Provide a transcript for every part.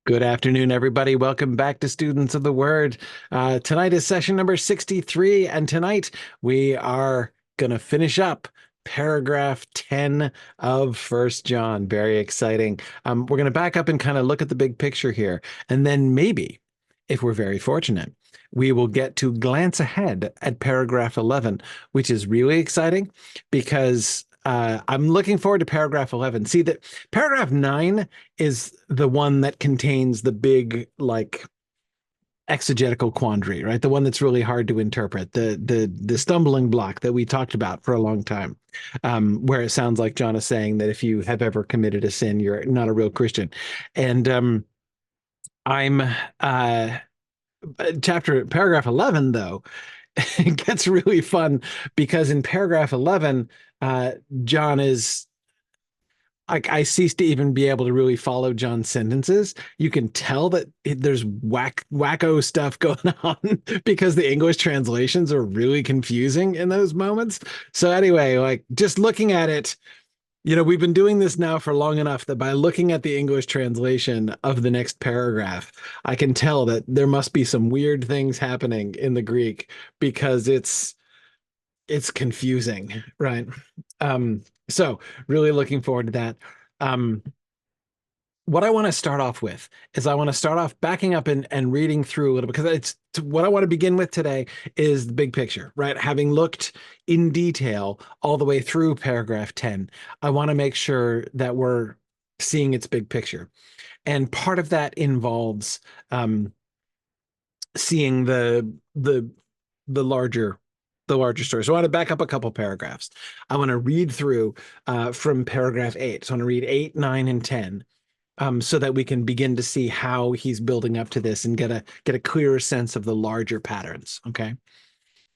Good afternoon, everybody. Welcome back to Students of the Word. Tonight is session number 63, and tonight we are going to finish up paragraph 10 of First John. Very exciting. We're going to back up and kind of look at the big picture here, and then maybe, if we're very fortunate, we will get to glance ahead at paragraph 11, which is really exciting because I'm looking forward to paragraph 11. See that paragraph 9 is the one that contains the big like exegetical quandary, right? The one that's really hard to interpret, the stumbling block that we talked about for a long time, where it sounds like John is saying that if you have ever committed a sin, you're not a real Christian. And I'm chapter paragraph 11 though it gets really fun because in paragraph 11 John is like I cease to even be able to really follow John's sentences. You can tell that there's wacko stuff going on because the English translations are really confusing in those moments. So anyway, like just looking at it, we've been doing this now for long enough that by looking at the English translation of the next paragraph, I can tell that there must be some weird things happening in the Greek because it's confusing, right? So really looking forward to that. Um, what I want to start off with is I want to start off backing up and reading through a little because it's what I want to begin with today is the big picture, right? Having looked in detail all the way through paragraph 10, I want to make sure that we're seeing its big picture. And part of that involves seeing the larger story. So I want to back up a couple paragraphs. I want to read through from paragraph 8. So I want to read 8, 9, and 10, so that we can begin to see how he's building up to this and get a clearer sense of the larger patterns. Okay.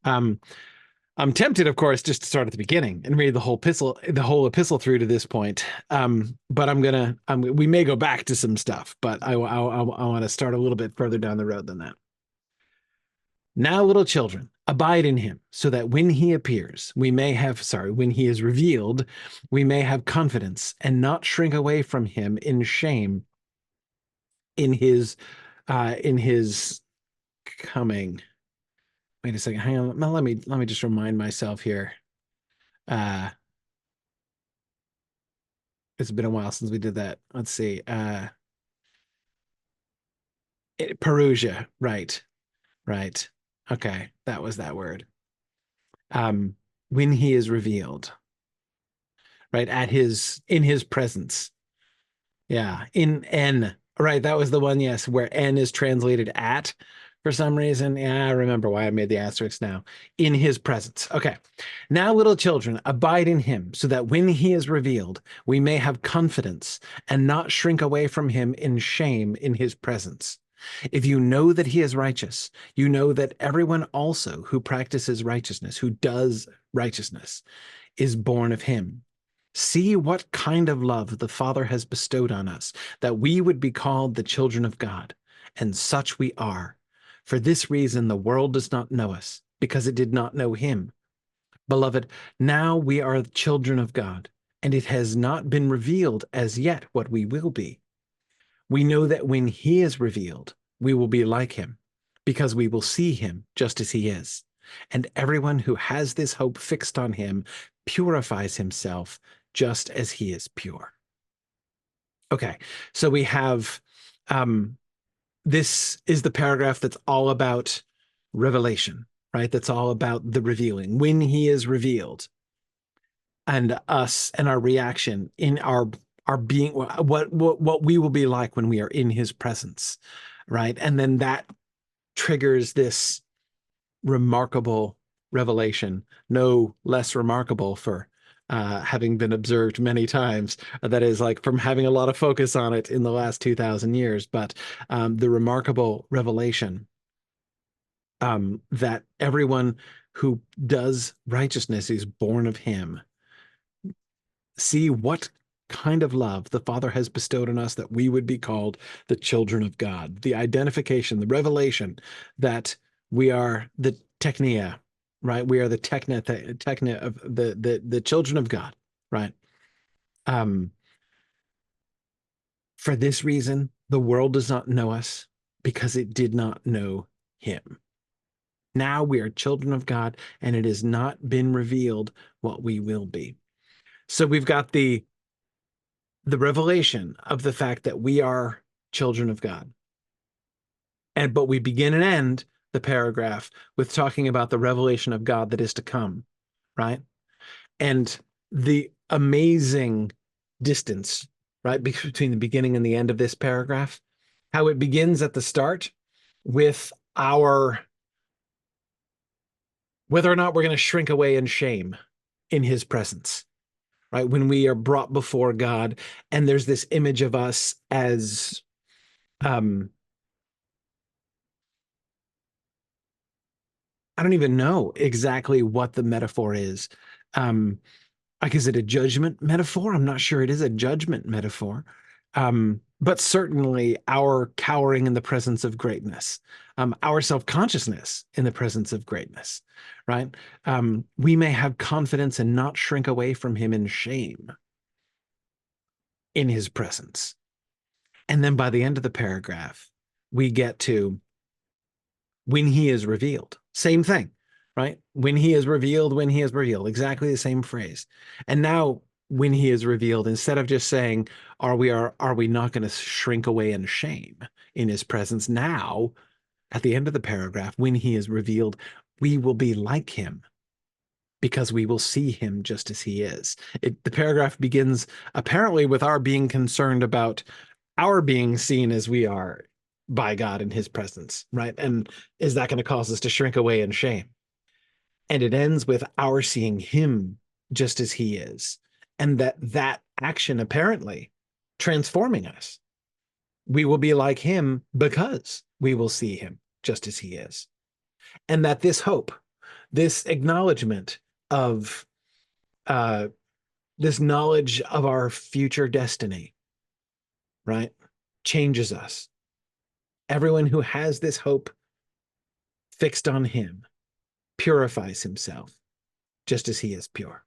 Um, I'm tempted, of course, just to start at the beginning and read the whole epistle through to this point. But we may go back to some stuff, but I want to start a little bit further down the road than that. Now, little children, abide in him, so that when he appears, when he is revealed, we may have confidence and not shrink away from him in shame in his coming. Wait a second, hang on. Now, let me just remind myself here. Uh, it's been a while since we did that. Let's see. Perusia, right, right. Okay, that was that word. Um, when he is revealed, right, in his presence. Yeah, in N. Right, that was the one, yes, where N is translated at for some reason. Yeah, I remember why I made the asterisk now. In his presence. Okay. Now, little children, abide in him, so that when he is revealed, we may have confidence and not shrink away from him in shame in his presence. If you know that he is righteous, you know that everyone also who practices righteousness, who does righteousness, is born of him. See what kind of love the Father has bestowed on us, that we would be called the children of God. And such we are. For this reason, the world does not know us, because it did not know him. Beloved, now we are children of God, and it has not been revealed as yet what we will be. We know that when he is revealed, we will be like him, because we will see him just as he is. And everyone who has this hope fixed on him purifies himself just as he is pure. Okay, so we have this is the paragraph that's all about revelation, right? That's all about the revealing, when he is revealed, and us and our reaction in our being, what we will be like when we are in his presence, right? And then that triggers this remarkable revelation, no less remarkable for having been observed many times. That is like from having a lot of focus on it in the last 2,000 years, but the remarkable revelation that everyone who does righteousness is born of him. See what kind of love the Father has bestowed on us that we would be called the children of God. The identification, the revelation that we are the technia, right? We are the technia of the children of God, right? Um, For this reason, the world does not know us because it did not know him. Now we are children of God, and it has not been revealed what we will be. So we've got the revelation of the fact that we are children of God. But we begin and end the paragraph with talking about the revelation of God that is to come, right? And the amazing distance, right, between the beginning and the end of this paragraph, how it begins at the start with our whether or not we're going to shrink away in shame in his presence, right? When we are brought before God and there's this image of us as I don't even know exactly what the metaphor is. Like, is it a judgment metaphor? I'm not sure it is a judgment metaphor. But certainly our cowering in the presence of greatness, our self-consciousness in the presence of greatness, right? We may have confidence and not shrink away from him in shame in his presence. And then by the end of the paragraph, we get to when he is revealed. Same thing, right? When he is revealed, exactly the same phrase. And now when he is revealed, instead of just saying, are we not going to shrink away in shame in his presence? Now, at the end of the paragraph, when he is revealed, we will be like him because we will see him just as he is. The paragraph begins apparently with our being concerned about our being seen as we are by God in his presence, right? And is that going to cause us to shrink away in shame? And it ends with our seeing him just as he is. And that action apparently transforming us. We will be like him because we will see him just as he is. And that this hope, this acknowledgement of this knowledge of our future destiny, right, changes us. Everyone who has this hope fixed on him purifies himself just as he is pure.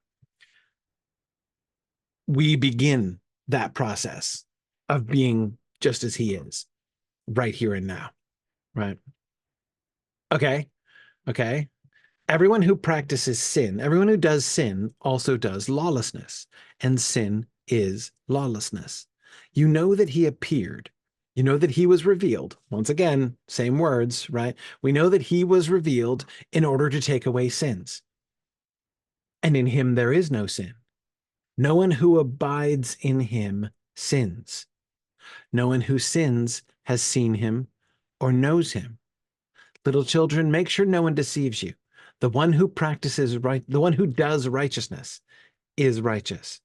We begin that process of being just as he is right here and now, right? Okay. Everyone who practices sin, everyone who does sin also does lawlessness, and sin is lawlessness. You know that he appeared. You know that he was revealed. Once again, same words, right? We know that he was revealed in order to take away sins. And in him there is no sin. No one who abides in him sins. No one who sins has seen him or knows him. Little children, make sure no one deceives you. The one who does righteousness is righteous,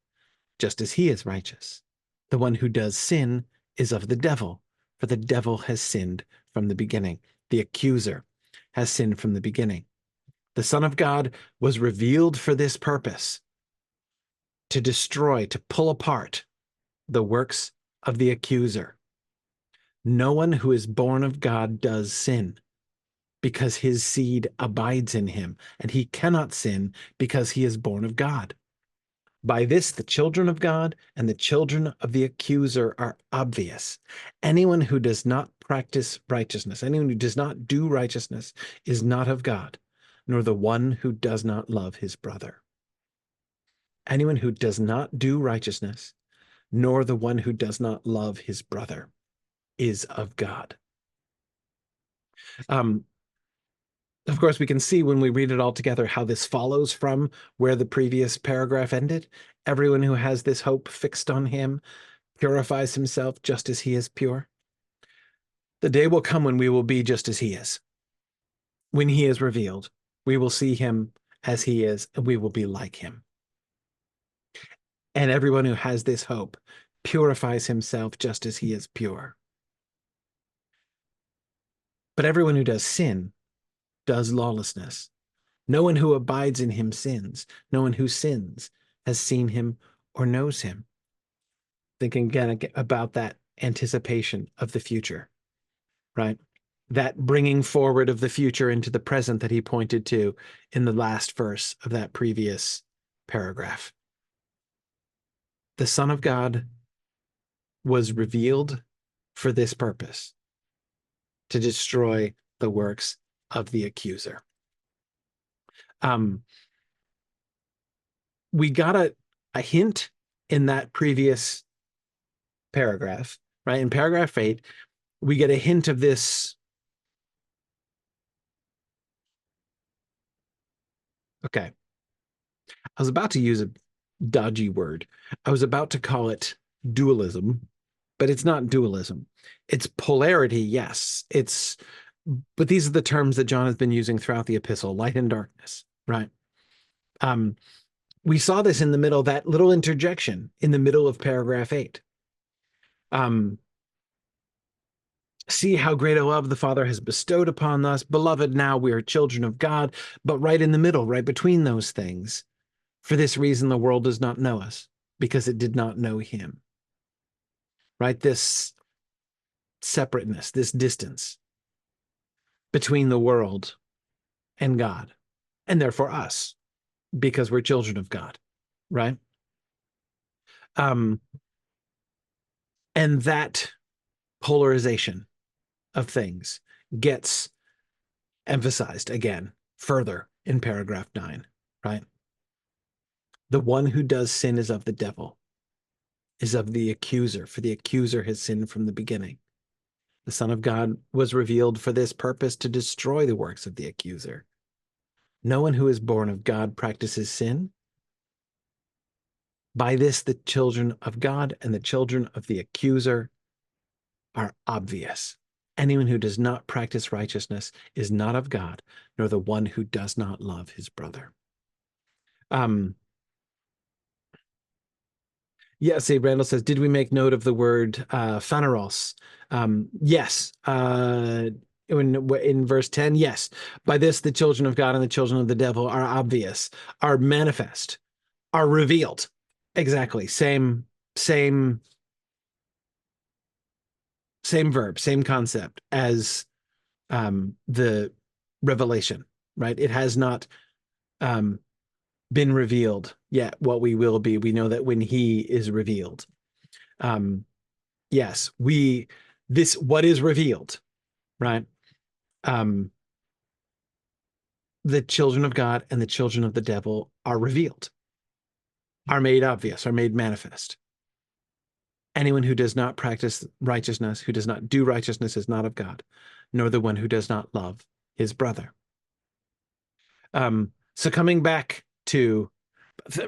just as he is righteous. The one who does sin is of the devil, for the devil has sinned from the beginning. The accuser has sinned from the beginning. The Son of God was revealed for this purpose, to destroy, to pull apart the works of the accuser. No one who is born of God does sin, because his seed abides in him, and he cannot sin because he is born of God. By this, the children of God and the children of the accuser are obvious. Anyone who does not practice righteousness, anyone who does not do righteousness, is not of God, nor the one who does not love his brother. Anyone who does not do righteousness, nor the one who does not love his brother, is of God. Of course, we can see when we read it all together how this follows from where the previous paragraph ended. Everyone who has this hope fixed on him purifies himself just as he is pure. The day will come when we will be just as he is. When he is revealed, we will see him as he is, and we will be like him. And everyone who has this hope purifies himself just as he is pure. But everyone who does sin does lawlessness. No one who abides in him sins. No one who sins has seen him or knows him. Thinking again about that anticipation of the future, right? That bringing forward of the future into the present that he pointed to in the last verse of that previous paragraph. The Son of God was revealed for this purpose, to destroy the works of the accuser. We got a hint in that previous paragraph, right? In paragraph 8, we get a hint of this. Okay. I was about to use a dodgy word. I was about to call it dualism, but it's not dualism. It's polarity, yes. But these are the terms that John has been using throughout the epistle, light and darkness, right? We saw this in the middle, that little interjection in the middle of paragraph 8. See how great a love the Father has bestowed upon us. Beloved, now we are children of God. But right in the middle, right between those things, for this reason, the world does not know us, because it did not know him. Right? This separateness, this distance between the world and God, and therefore us, because we're children of God. Right? And that polarization of things gets emphasized again further in paragraph 9, right? The one who does sin is of the devil, is of the accuser, for the accuser has sinned from the beginning. The Son of God was revealed for this purpose, to destroy the works of the accuser. No one who is born of God practices sin. By this, the children of God and the children of the accuser are obvious. Anyone who does not practice righteousness is not of God, nor the one who does not love his brother. Yeah, see, Randall says, did we make note of the word phaneros? Yes. In verse 10, yes. By this, the children of God and the children of the devil are obvious, are manifest, are revealed. Exactly. Same verb, same concept as the revelation, right? It has not been revealed yet what we will be. We know that when he is revealed. Yes, what is revealed, right? The children of God and the children of the devil are revealed, are made obvious, are made manifest. Anyone who does not practice righteousness, who does not do righteousness, is not of God, nor the one who does not love his brother. So coming back to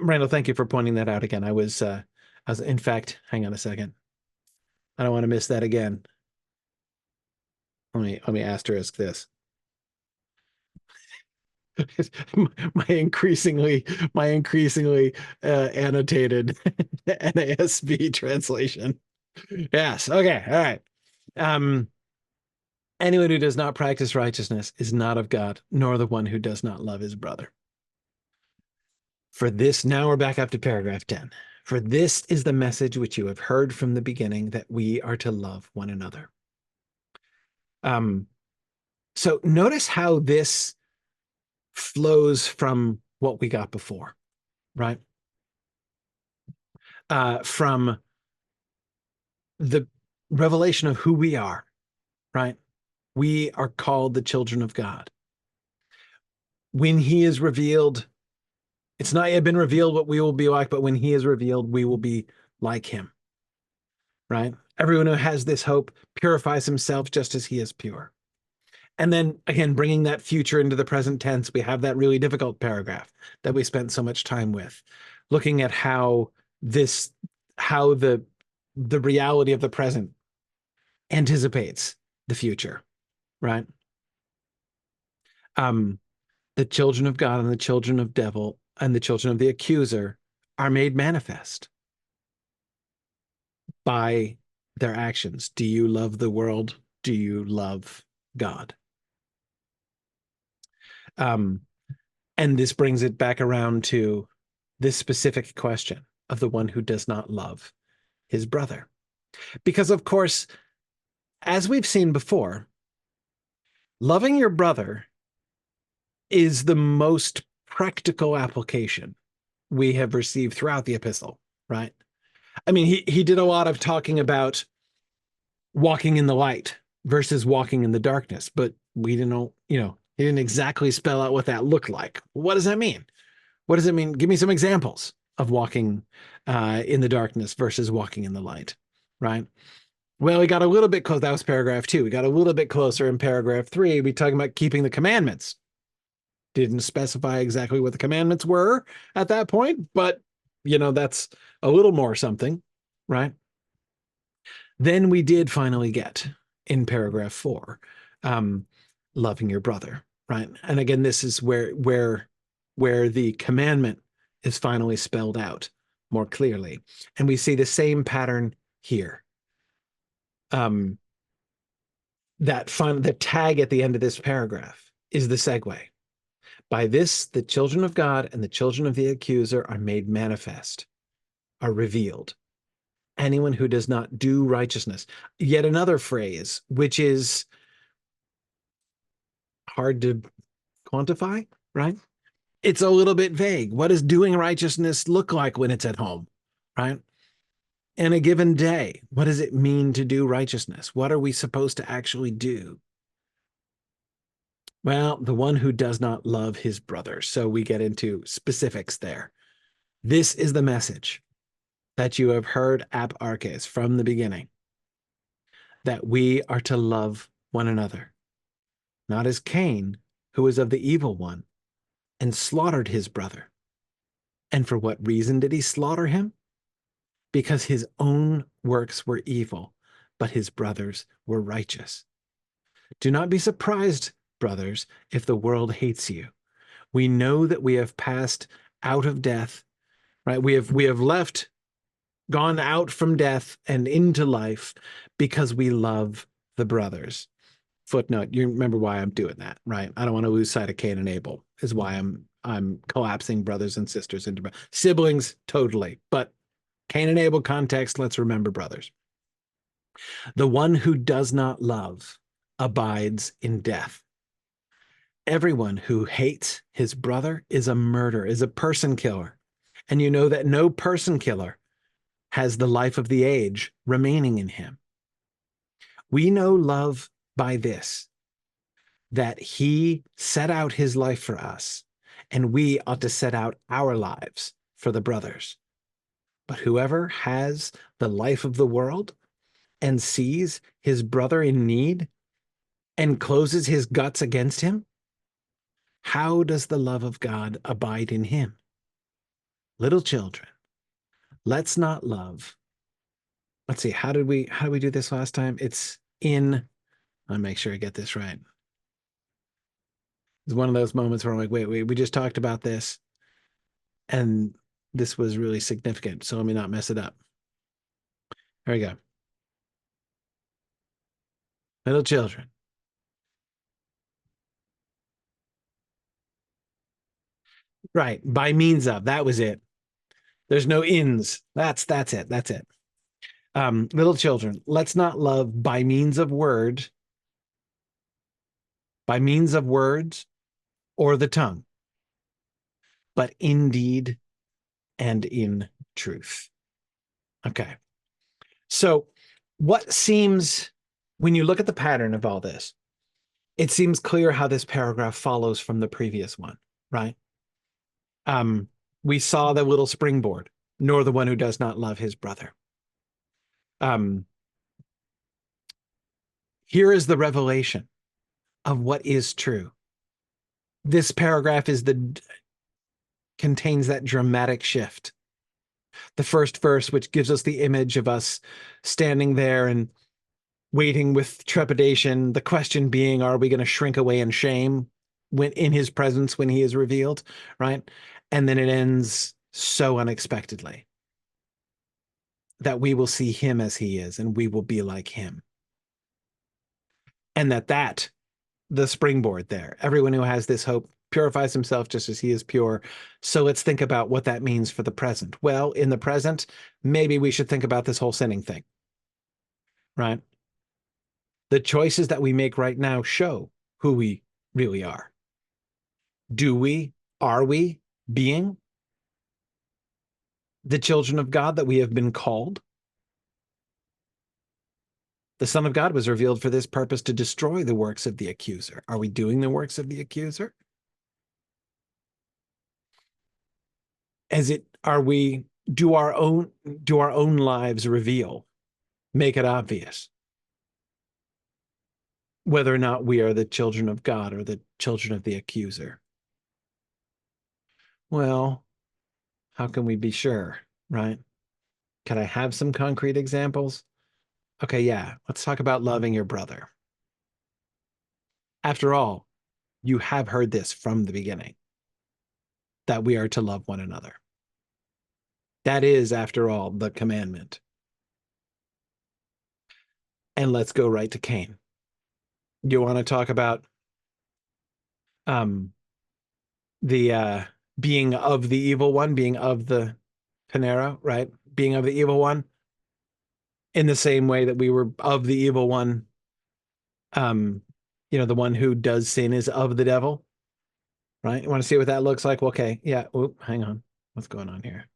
Randall, thank you for pointing that out again. I was in fact, hang on a second. I don't want to miss that again. Let me asterisk this. my increasingly annotated NASB translation. Yes. Okay. All right. Anyone who does not practice righteousness is not of God, nor the one who does not love his brother. For this, now we're back up to paragraph 10. For this is the message which you have heard from the beginning, that we are to love one another. So notice how this flows from what we got before, right? From the revelation of who we are, right? We are called the children of God. When he is revealed, it's not yet been revealed what we will be like, but when he is revealed, we will be like him, right? Everyone who has this hope purifies himself just as he is pure. And then again, bringing that future into the present tense, we have that really difficult paragraph that we spent so much time with, looking at how the reality of the present anticipates the future, right? The children of God and the children of devil and the children of the accuser are made manifest by their actions. Do you love the world? Do you love God? And this brings it back around to this specific question of the one who does not love his brother. Because, of course, as we've seen before, loving your brother is the most practical application we have received throughout the epistle, right? I mean, he did a lot of talking about walking in the light versus walking in the darkness, but we didn't know, he didn't exactly spell out what that looked like. What does that mean? What does it mean? Give me some examples of walking in the darkness versus walking in the light, right? Well, we got a little bit close. That was paragraph 2. We got a little bit closer in paragraph 3. We talking about keeping the commandments. Didn't specify exactly what the commandments were at that point, but that's a little more something, right? Then we did finally get in paragraph 4, um, loving your brother, right? And again, this is where the commandment is finally spelled out more clearly, and we see the same pattern here. The tag at the end of this paragraph is the segue. By this, the children of God and the children of the accuser are made manifest, are revealed. Anyone who does not do righteousness. Yet another phrase, which is hard to quantify, right? It's a little bit vague. What does doing righteousness look like when it's at home, right? In a given day, what does it mean to do righteousness? What are we supposed to actually do? Well, the one who does not love his brother. So we get into specifics there. This is the message that you have heard ab arches from the beginning, that we are to love one another, not as Cain, who was of the evil one and slaughtered his brother. And for what reason did he slaughter him? Because his own works were evil, but his brothers were righteous. Do not be surprised, brothers, if the world hates you. We know that we have passed out of death, right? We have gone out from death and into life because we love the brothers. Footnote, you remember why I'm doing that, right? I don't want to lose sight of Cain and Abel, is why I'm collapsing brothers and sisters into siblings, totally. But Cain and Abel context, let's remember brothers. The one who does not love abides in death. Everyone who hates his brother is a murderer, is a person killer. And you know that no person killer has the life of the age remaining in him. We know love by this, that he set out his life for us, and we ought to set out our lives for the brothers. But whoever has the life of the world and sees his brother in need and closes his guts against him, how does the love of God abide in him? Little children, let's not love. Let's see, how did we do this last time? It's in, I'll make sure I get this right. It's one of those moments where I'm like, wait, we just talked about this, and this was really significant, so let me not mess it up. There we go. Little children. Right, by means of, that was it. There's no ins. That's it. That's it. Little children, let's not love by means of words or the tongue, but in deed and in truth. Okay. So what seems, when you look at the pattern of all this, it seems clear how this paragraph follows from the previous one, right? We saw the little springboard, nor the one who does not love his brother. Here is the revelation of what is true. This paragraph contains that dramatic shift. The first verse, which gives us the image of us standing there and waiting with trepidation, the question being, are we going to shrink away in shame when in his presence when he is revealed, right? And then it ends so unexpectedly that we will see him as he is and we will be like him. And that the springboard there, everyone who has this hope purifies himself just as he is pure. So let's think about what that means for the present. Well, in the present, maybe we should think about this whole sinning thing, right? The choices that we make right now show who we really are. Are we being the children of God that we have been called. The Son of God was revealed for this purpose, to destroy the works of the accuser. Are we doing the works of the accuser? Are we, do our own lives reveal, make it obvious whether or not we are the children of God or the children of the accuser? Well, how can we be sure, right? Can I have some concrete examples? Okay, yeah, let's talk about loving your brother. After all, you have heard this from the beginning, that we are to love one another. That is, after all, the commandment. And let's go right to Cain. You want to talk about um the being of the evil one, being of the Panera, right? Being of the evil one in the same way that we were of the evil one. The one who does sin is of the devil, right? You want to see what that looks like? Well, okay, yeah. Oop, hang on. What's going on here?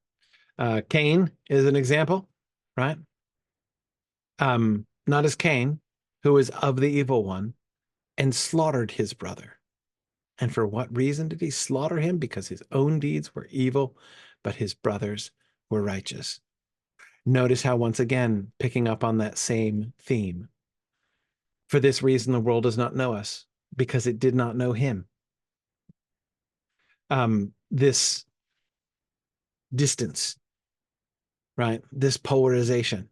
Cain is an example, right? Not as Cain, who is of the evil one and slaughtered his brother. And for what reason did he slaughter him? Because his own deeds were evil, but his brothers were righteous. Notice how, once again, picking up on that same theme. For this reason, the world does not know us, because it did not know him. This distance, right? This polarization.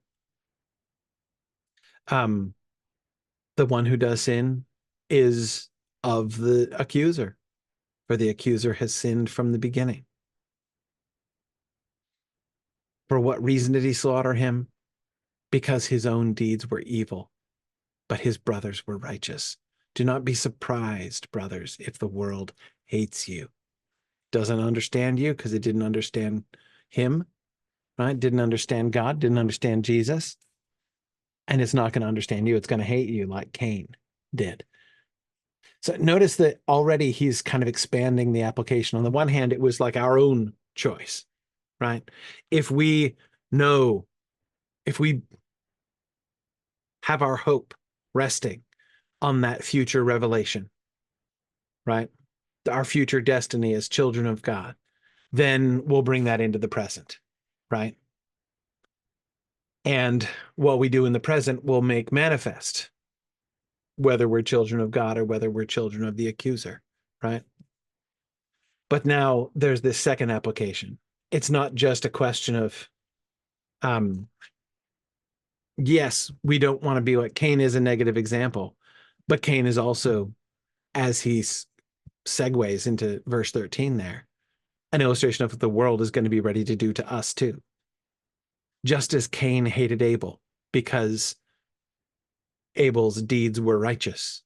The one who does sin is of the accuser, for the accuser has sinned from the beginning. For what reason did he slaughter him? Because his own deeds were evil, but his brothers were righteous. Do not be surprised, brothers, if the world hates you. Doesn't understand you because it didn't understand him, right? Didn't understand God, didn't understand Jesus. And it's not going to understand you. It's going to hate you like Cain did. So notice that already he's kind of expanding the application. On the one hand, it was like our own choice, right? If we know, if we have our hope resting on that future revelation, right? Our future destiny as children of God, then we'll bring that into the present, right? And what we do in the present will make manifest whether we're children of God or whether we're children of the accuser, right? But now there's this second application. It's not just a question of, yes, we don't want to be like Cain is a negative example, but Cain is also, as he segues into verse 13 there, an illustration of what the world is going to be ready to do to us too. Just as Cain hated Abel because Abel's deeds were righteous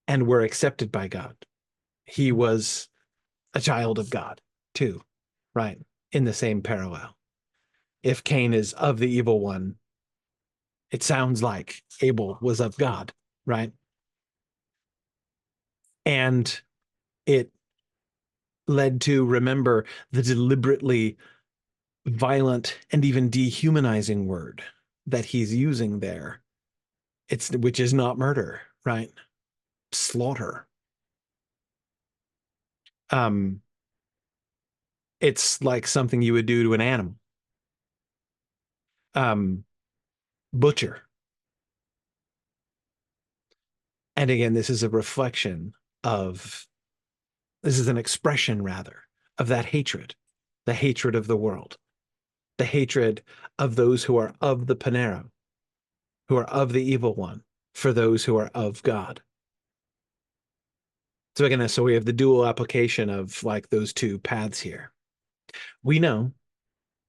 and were accepted by God, he was a child of God too, right? In the same parallel. If Cain is of the evil one, it sounds like Abel was of God, right? And it led to, remember, the deliberately violent and even dehumanizing word that he's using there. Which is not murder, right? Slaughter. It's like something you would do to an animal. Butcher. And again, this is an expression rather of that hatred, the hatred of the world, the hatred of those who are of the Panera, who are of the evil one, for those who are of God. So again, so we have the dual application of like those two paths here. We know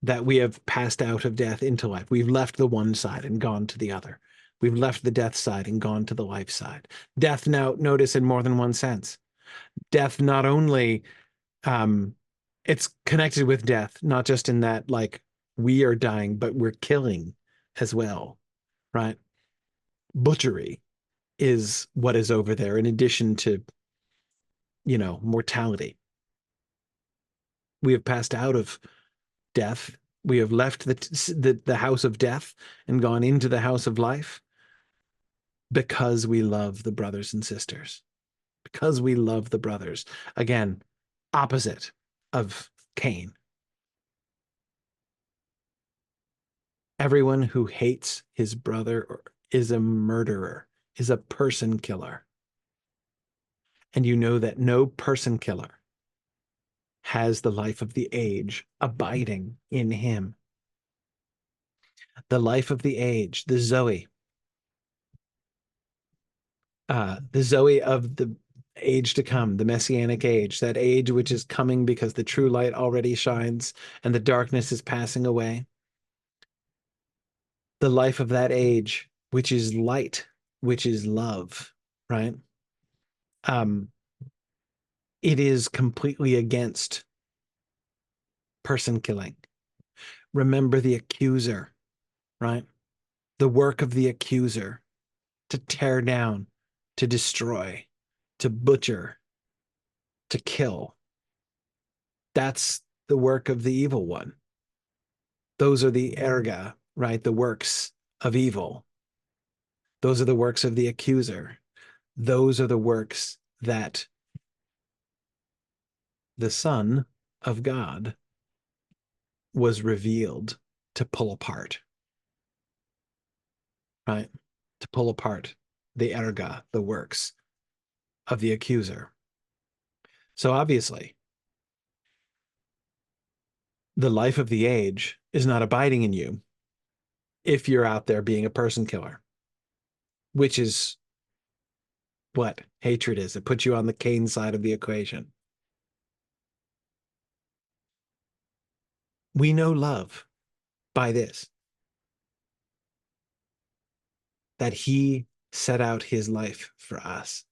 that we have passed out of death into life. We've left the one side and gone to the other. We've left the death side and gone to the life side. Death, now notice, in more than one sense. Death not only, it's connected with death, not just in that like we are dying, but we're killing as well, right? Butchery is what is over there in addition to, mortality. We have passed out of death. We have left the house of death and gone into the house of life because we love the brothers and sisters, because we love the brothers. Again, opposite of Cain. Everyone who hates his brother is a murderer, is a person killer. And you know that no person killer has the life of the age abiding in him. The life of the age, the Zoe of the age to come, the messianic age, that age which is coming because the true light already shines and the darkness is passing away. The life of that age, which is light, which is love, right? It is completely against person killing. Remember the accuser, right? The work of the accuser to tear down, to destroy, to butcher, to kill. That's the work of the evil one. Those are the erga, right? The works of evil. Those are the works of the accuser. Those are the works that the Son of God was revealed to pull apart, right? To pull apart the erga, the works of the accuser. So obviously, the life of the age is not abiding in you if you're out there being a person killer, which is what hatred is. It puts you on the Cain side of the equation. We know love by this, that he set out his life for us.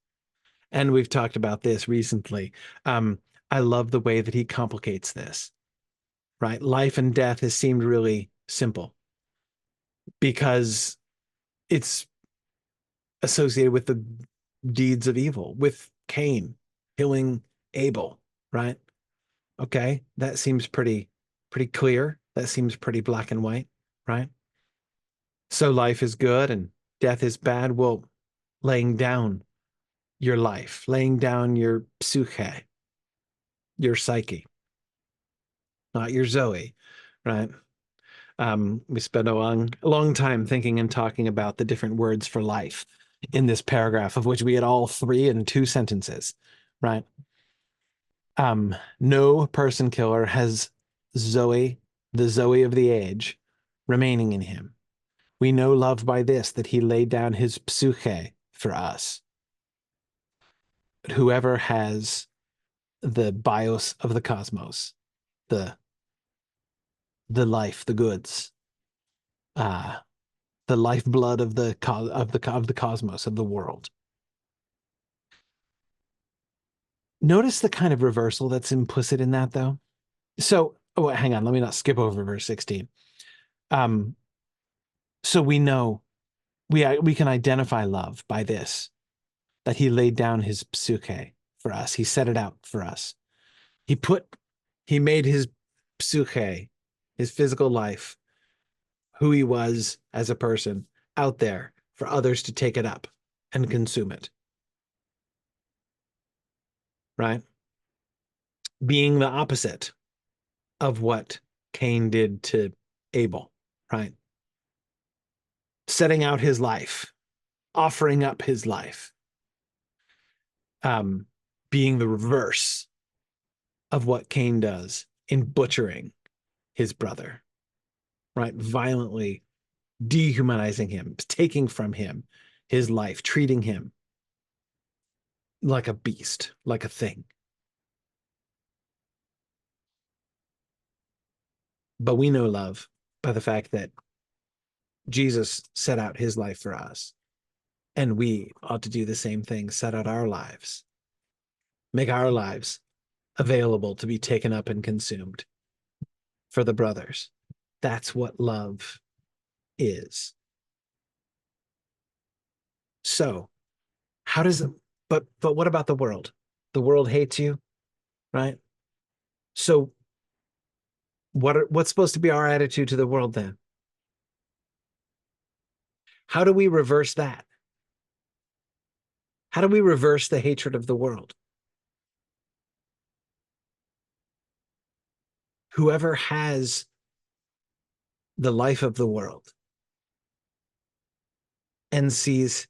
And we've talked about this recently. I love the way that he complicates this, right? Life and death has seemed really simple because it's associated with the deeds of evil, with Cain killing Abel, right? Okay, that seems pretty clear. That seems pretty black and white, right? So life is good and death is bad. Well, laying down your life, laying down your psyche, your psyche, not your Zoe, right? We spent a long time thinking and talking about the different words for life in this paragraph, of which we had all three in two sentences, right? No person killer has Zoe, the Zoe of the age, remaining in him. We know love by this, that he laid down his psyche for us. But whoever has the bios of the cosmos, the life, the goods, uh, the lifeblood of the cosmos, of the world. Notice the kind of reversal that's implicit in that, though. So, oh, hang on, let me not skip over verse 16. So we know we can identify love by this, that he laid down his psyche for us. He set it out for us. He made his psyche, his physical life, who he was as a person, out there for others to take it up and consume it. Right? Being the opposite of what Cain did to Abel, right? Setting out his life, offering up his life, being the reverse of what Cain does in butchering his brother, right? Violently dehumanizing him, taking from him his life, treating him like a beast, like a thing. But we know love by the fact that Jesus set out his life for us. And we ought to do the same thing, set out our lives, make our lives available to be taken up and consumed for the brothers. That's what love is. So, how does it, but what about the world? The world hates you, right? So What's supposed to be our attitude to the world then? How do we reverse that? How do we reverse the hatred of the world? Whoever has the life of the world and sees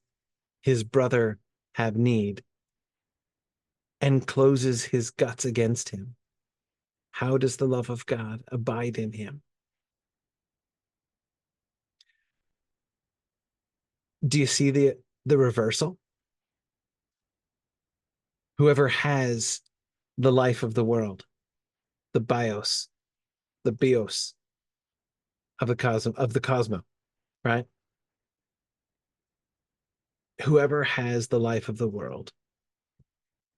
his brother have need and closes his guts against him, how does the love of God abide in him? Do you see the reversal? Whoever has the life of the world, the bios of the cosmos, right? Whoever has the life of the world,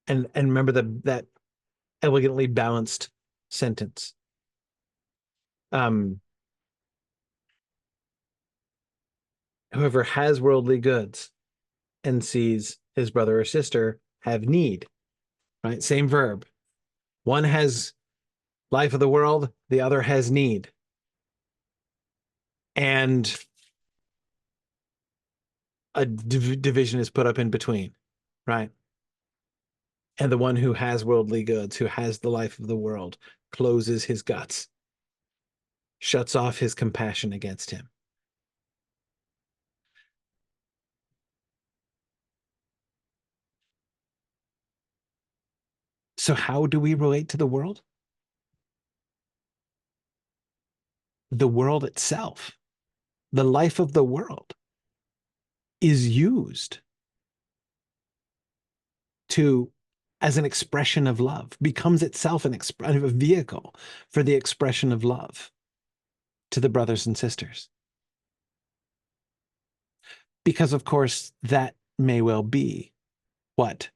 and remember that elegantly balanced sentence. Whoever has worldly goods and sees his brother or sister have need, right? Same verb. One has life of the world, the other has need. And a division is put up in between, right? And the one who has worldly goods, who has the life of the world, closes his guts, shuts off his compassion against him. So how do we relate to the world? The world itself, the life of the world, is used to as an expression of love, becomes itself a vehicle for the expression of love to the brothers and sisters. Because, of course, that may well be what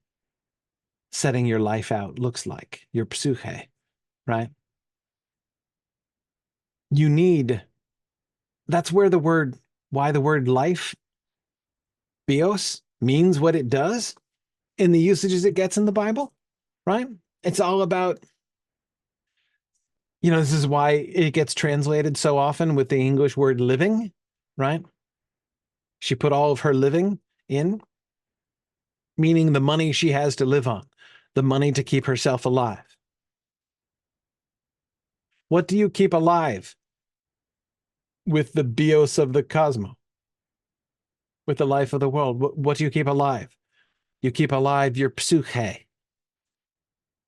setting your life out looks like, your psyche, right? You need, that's where why the word life, bios, means what it does in the usages it gets in the Bible, right? It's all about, this is why it gets translated so often with the English word living, right? She put all of her living in, meaning the money she has to live on, the money to keep herself alive. What do you keep alive? With the bios of the cosmos, with the life of the world. What do you keep alive? You keep alive your psyche,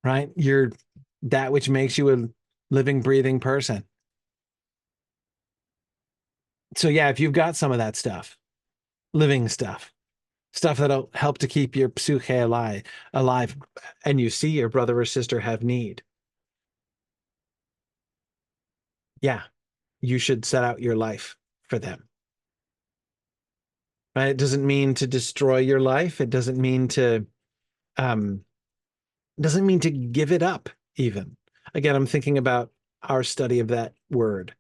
right? That which makes you a living, breathing person. So yeah, if you've got some of that stuff, living stuff that'll help to keep your psyche alive, and you see your brother or sister have need, yeah, you should set out your life for them. Right? It doesn't mean to destroy your life. It doesn't mean to give it up even. Again, I'm thinking about our study of that word,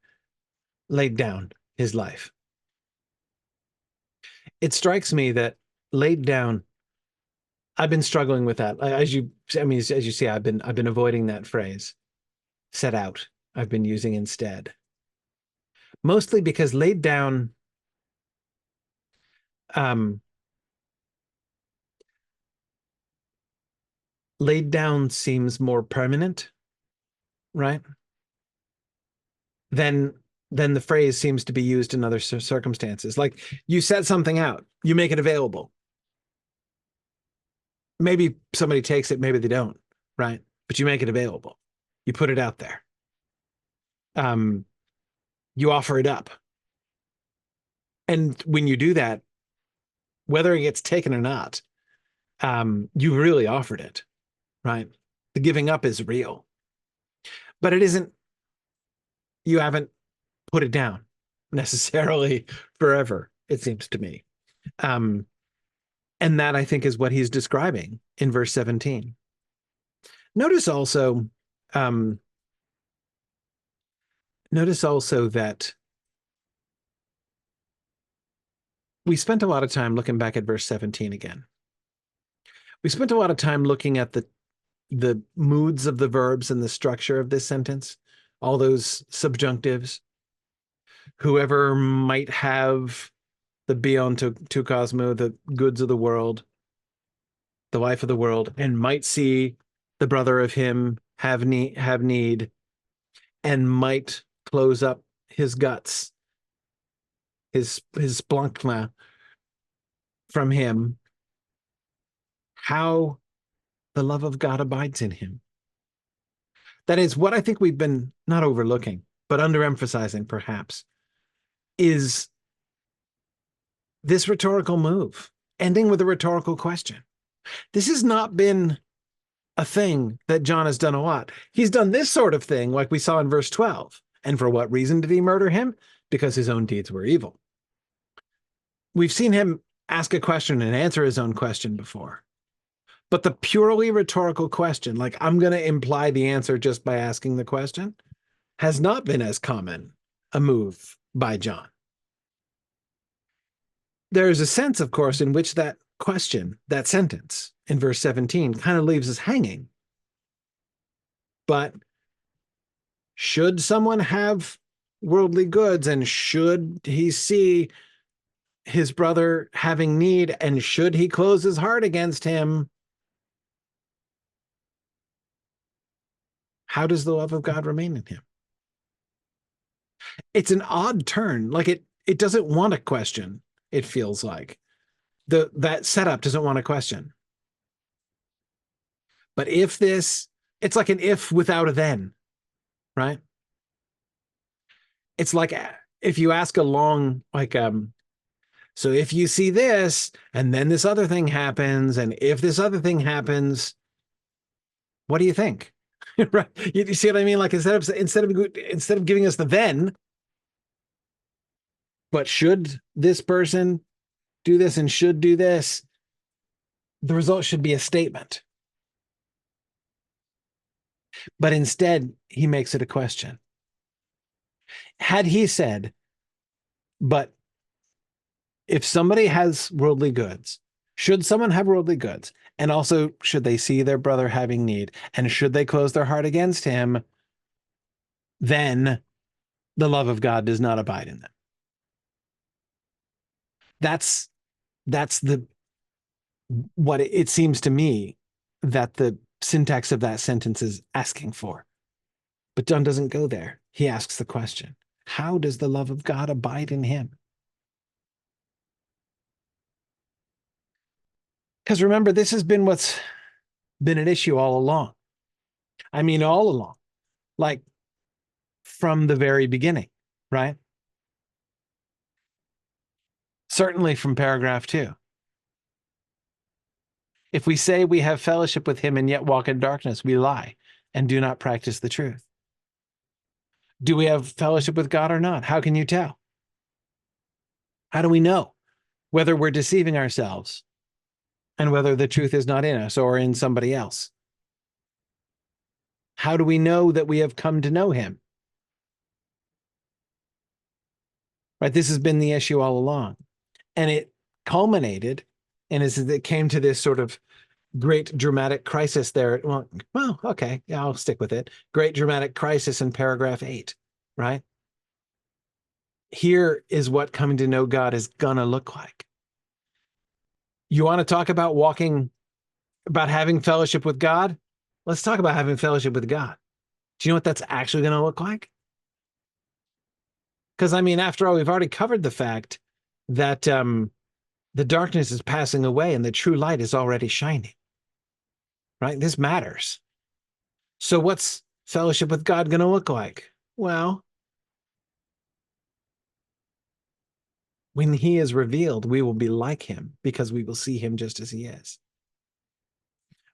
laid down his life. It strikes me that laid down, I've been struggling with that. As you see, I've been avoiding that phrase. Set out, I've been using instead. Mostly because laid down, seems more permanent, right? Then the phrase seems to be used in other circumstances. Like you set something out, you make it available. Maybe somebody takes it, maybe they don't, right? But you make it available. You put it out there. You offer it up. And when you do that, whether it gets taken or not, you really offered it, right? The giving up is real. But it isn't, you haven't put it down necessarily forever, it seems to me. And that, I think, is what he's describing in verse 17. Notice also that we spent a lot of time looking back at verse 17 again. We spent a lot of time looking at the moods of the verbs and the structure of this sentence, all those subjunctives. Whoever might have the beyond to Cosmo, the goods of the world, the life of the world, and might see the brother of him have need, and might close up his guts, his splankna from him, how the love of God abides in him. That is what I think we've been not overlooking, but underemphasizing perhaps, is this rhetorical move, ending with a rhetorical question. This has not been a thing that John has done a lot. He's done this sort of thing, like we saw in verse 12. And for what reason did he murder him? Because his own deeds were evil. We've seen him ask a question and answer his own question before. But the purely rhetorical question, like I'm going to imply the answer just by asking the question, has not been as common a move by John. There is a sense, of course, in which that question, that sentence in verse 17, kind of leaves us hanging. But should someone have worldly goods, and should he see his brother having need, and should he close his heart against him, how does the love of God remain in him? It's an odd turn. Like it doesn't want a question, it feels like. That setup doesn't want a question. But if this, it's like an if without a then, right? It's like if you ask a long, like, so if you see this, and then this other thing happens, and if this other thing happens, what do you think? Right? You see what I mean? Like instead of giving us the then, but should this person do this and should do this, the result should be a statement. But instead, he makes it a question. Had he said, but if somebody has worldly goods, should someone have worldly goods? And also, should they see their brother having need? And should they close their heart against him? Then the love of God does not abide in them. That's what it seems to me that the syntax of that sentence is asking for. But John doesn't go there. He asks the question, how does the love of God abide in him? Because remember, this has been what's been an issue all along. I mean, all along, like from the very beginning, right? Certainly from paragraph 2. If we say we have fellowship with him and yet walk in darkness, we lie and do not practice the truth. Do we have fellowship with God or not? How can you tell? How do we know whether we're deceiving ourselves and whether the truth is not in us or in somebody else? How do we know that we have come to know him? Right? This has been the issue all along. And it culminated, and as it came to this sort of great dramatic crisis there. Well, okay, yeah, I'll stick with it. Great dramatic crisis in paragraph 8, right? Here is what coming to know God is gonna look like. You want to talk about about having fellowship with God? Let's talk about having fellowship with God. Do you know what that's actually going to look like? Because I mean, after all, we've already covered the fact that the darkness is passing away and the true light is already shining. Right? This matters. So what's fellowship with God going to look like? Well, when he is revealed, we will be like him because we will see him just as he is.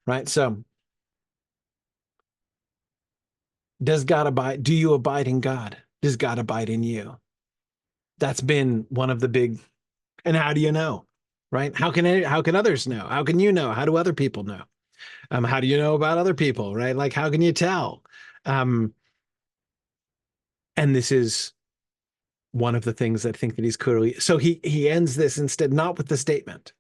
Right? So does God abide? Do you abide in God? Does God abide in you? That's been one of the big, and how do you know? Right? How can others know? How can you know? How do other people know? How do you know about other people? Right? Like, how can you tell? And this is one of the things I think that he's clearly. So he ends this instead not with the statement,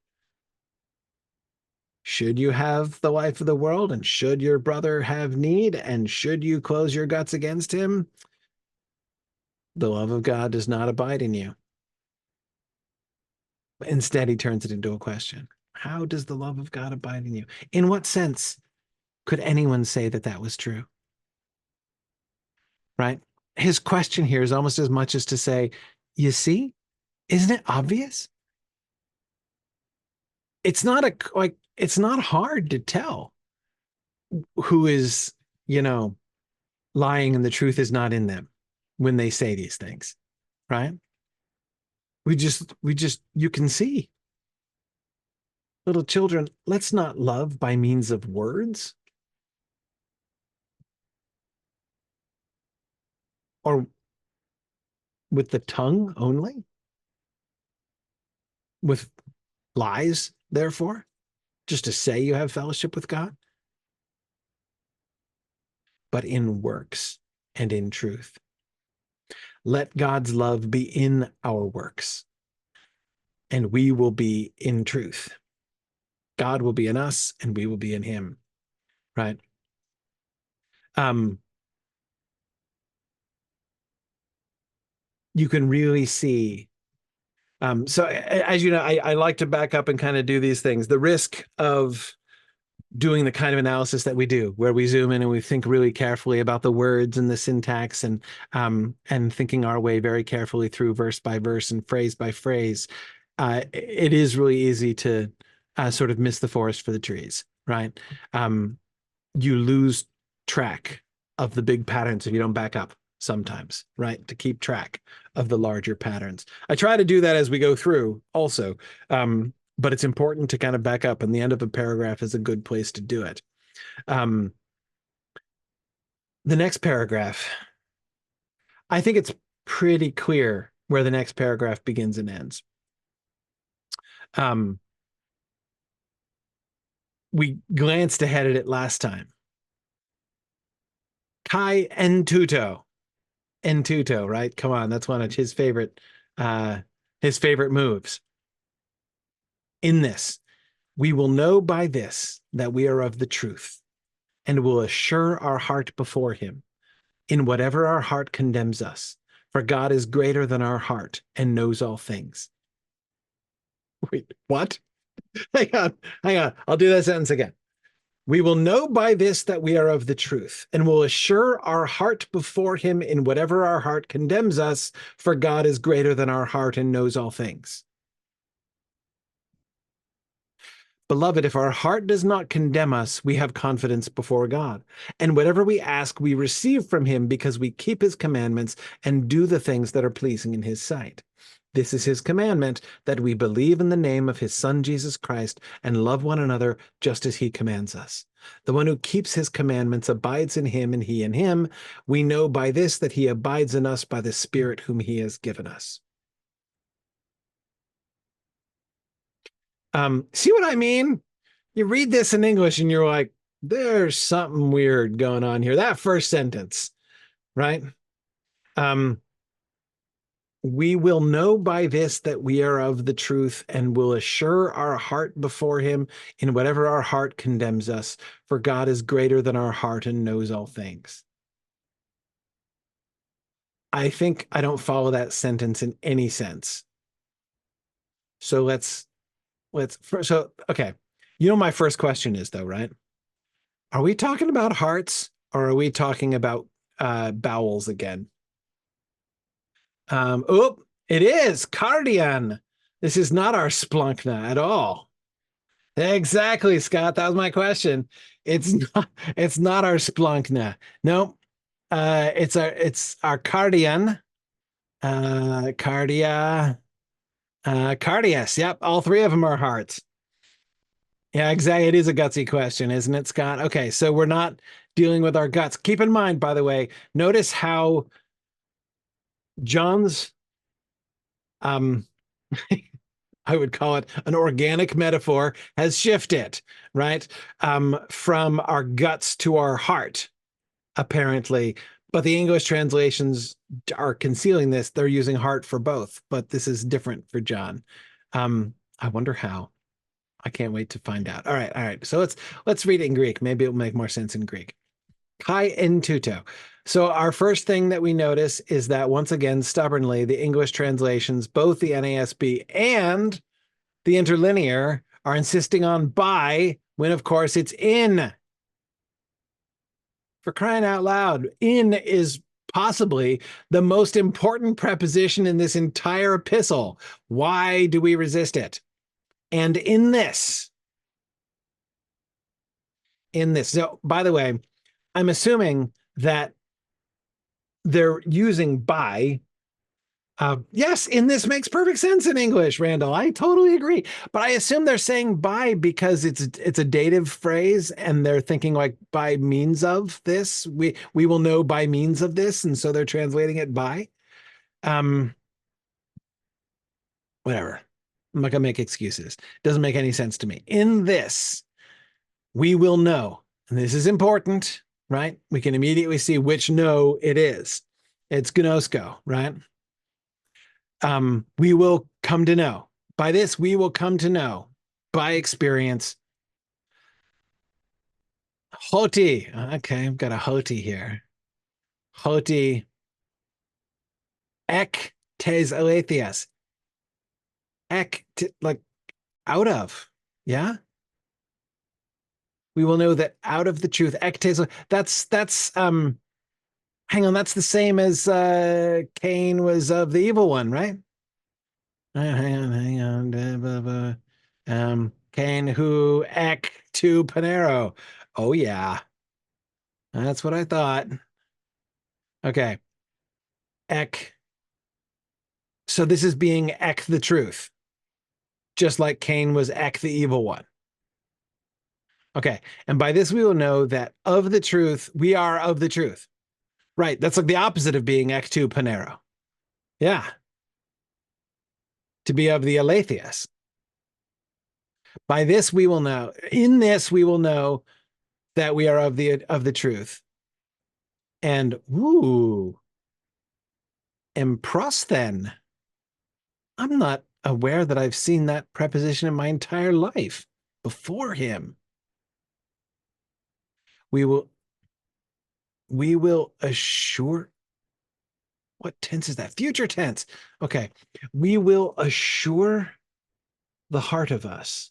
should you have the life of the world, and should your brother have need, and should you close your guts against him, the love of God does not abide in you. Instead, he turns it into a question. How does the love of God abide in you? In what sense could anyone say that that was true? Right? His question here is almost as much as to say, you see, isn't it obvious? It's not it's not hard to tell who is, lying and the truth is not in them when they say these things, right? You can see. Little children, let's not love by means of words or with the tongue only, with lies, therefore, just to say you have fellowship with God, but in works and in truth. Let God's love be in our works, and we will be in truth. God will be in us, and we will be in him, right? You can really see. So as you know, I like to back up and kind of do these things. The risk of doing the kind of analysis that we do, where we zoom in and we think really carefully about the words and the syntax, and thinking our way very carefully through verse by verse and phrase by phrase, it is really easy to sort of miss the forest for the trees, right? You lose track of the big patterns if you don't back up sometimes, right? To keep track of the larger patterns. I try to do that as we go through also. But it's important to kind of back up, and the end of a paragraph is a good place to do it. The next paragraph, I think it's pretty clear where the next paragraph begins and ends. We glanced ahead at it last time. Kai entuto. Entuto, right? Come on, that's one of his favorite moves. In this, we will know by this that we are of the truth, and will assure our heart before him in whatever our heart condemns us. For God is greater than our heart and knows all things. Wait, what? Hang on. I'll do that sentence again. We will know by this that we are of the truth, and will assure our heart before him in whatever our heart condemns us, for God is greater than our heart and knows all things. Beloved, if our heart does not condemn us, we have confidence before God. And whatever we ask, we receive from him, because we keep his commandments and do the things that are pleasing in his sight. This is his commandment, that we believe in the name of his Son, Jesus Christ, and love one another just as he commands us. The one who keeps his commandments abides in him, and he in him. We know by this that he abides in us by the Spirit whom he has given us. See what I mean? You read this in English and you're like, there's something weird going on here. That first sentence, right? We will know by this that we are of the truth, and will assure our heart before him in whatever our heart condemns us, for God is greater than our heart and knows all things. I think I don't follow that sentence in any sense. So okay. You know, my first question is, though, right? Are we talking about hearts, or are we talking about bowels again? It is cardian. This is not our splunkna at all. Exactly, Scott. That was my question. It's not our splunkna. No, it's our cardian. Cardias. Yep, all three of them are hearts. Yeah, exactly. It is a gutsy question, isn't it, Scott? Okay, so we're not dealing with our guts. Keep in mind, by the way, notice how John's I would call it an organic metaphor, has shifted, right? From our guts to our heart, apparently. But the English translations are concealing this. They're using heart for both, but this is different for John. I wonder how. I can't wait to find out. All right, all right. So let's read it in Greek. Maybe it'll make more sense in Greek. Kai en tuto. So our first thing that we notice is that once again, stubbornly, the English translations, both the NASB and the interlinear, are insisting on by when of course it's in. For crying out loud, in is possibly the most important preposition in this entire epistle. Why do we resist it? And in this, so by the way, I'm assuming that they're using by. Yes, in this makes perfect sense in English, Randall. I totally agree. But I assume they're saying by because it's a dative phrase and they're thinking like by means of this. We will know by means of this, and so they're translating it by. Um, Whatever. I'm not gonna make excuses. Doesn't make any sense to me. In this, we will know, and this is important, right? We can immediately see which know it is. It's gnosko, right? We will come to know. By this, we will come to know by experience. Hoti. Okay, I've got a hoti here. Hoti ek tes aletheus. Ek, like out of. Yeah. We will know that out of the truth. Ek tes. That's hang on, that's the same as Cain was of the evil one, right? Hang on. Cain who ek to Panero. Oh yeah, that's what I thought. Okay, ek. So this is being ek the truth, just like Cain was ek the evil one. Okay, and by this we will know that of the truth we are of the truth. Right, that's like the opposite of being ek to Panero. Yeah, to be of the aletheus. By this we will know. In this we will know that we are of the truth. And woo, emprosthen. I'm not aware that I've seen that preposition in my entire life before him. We will assure. What tense is that? Future tense. Okay. We will assure the heart of us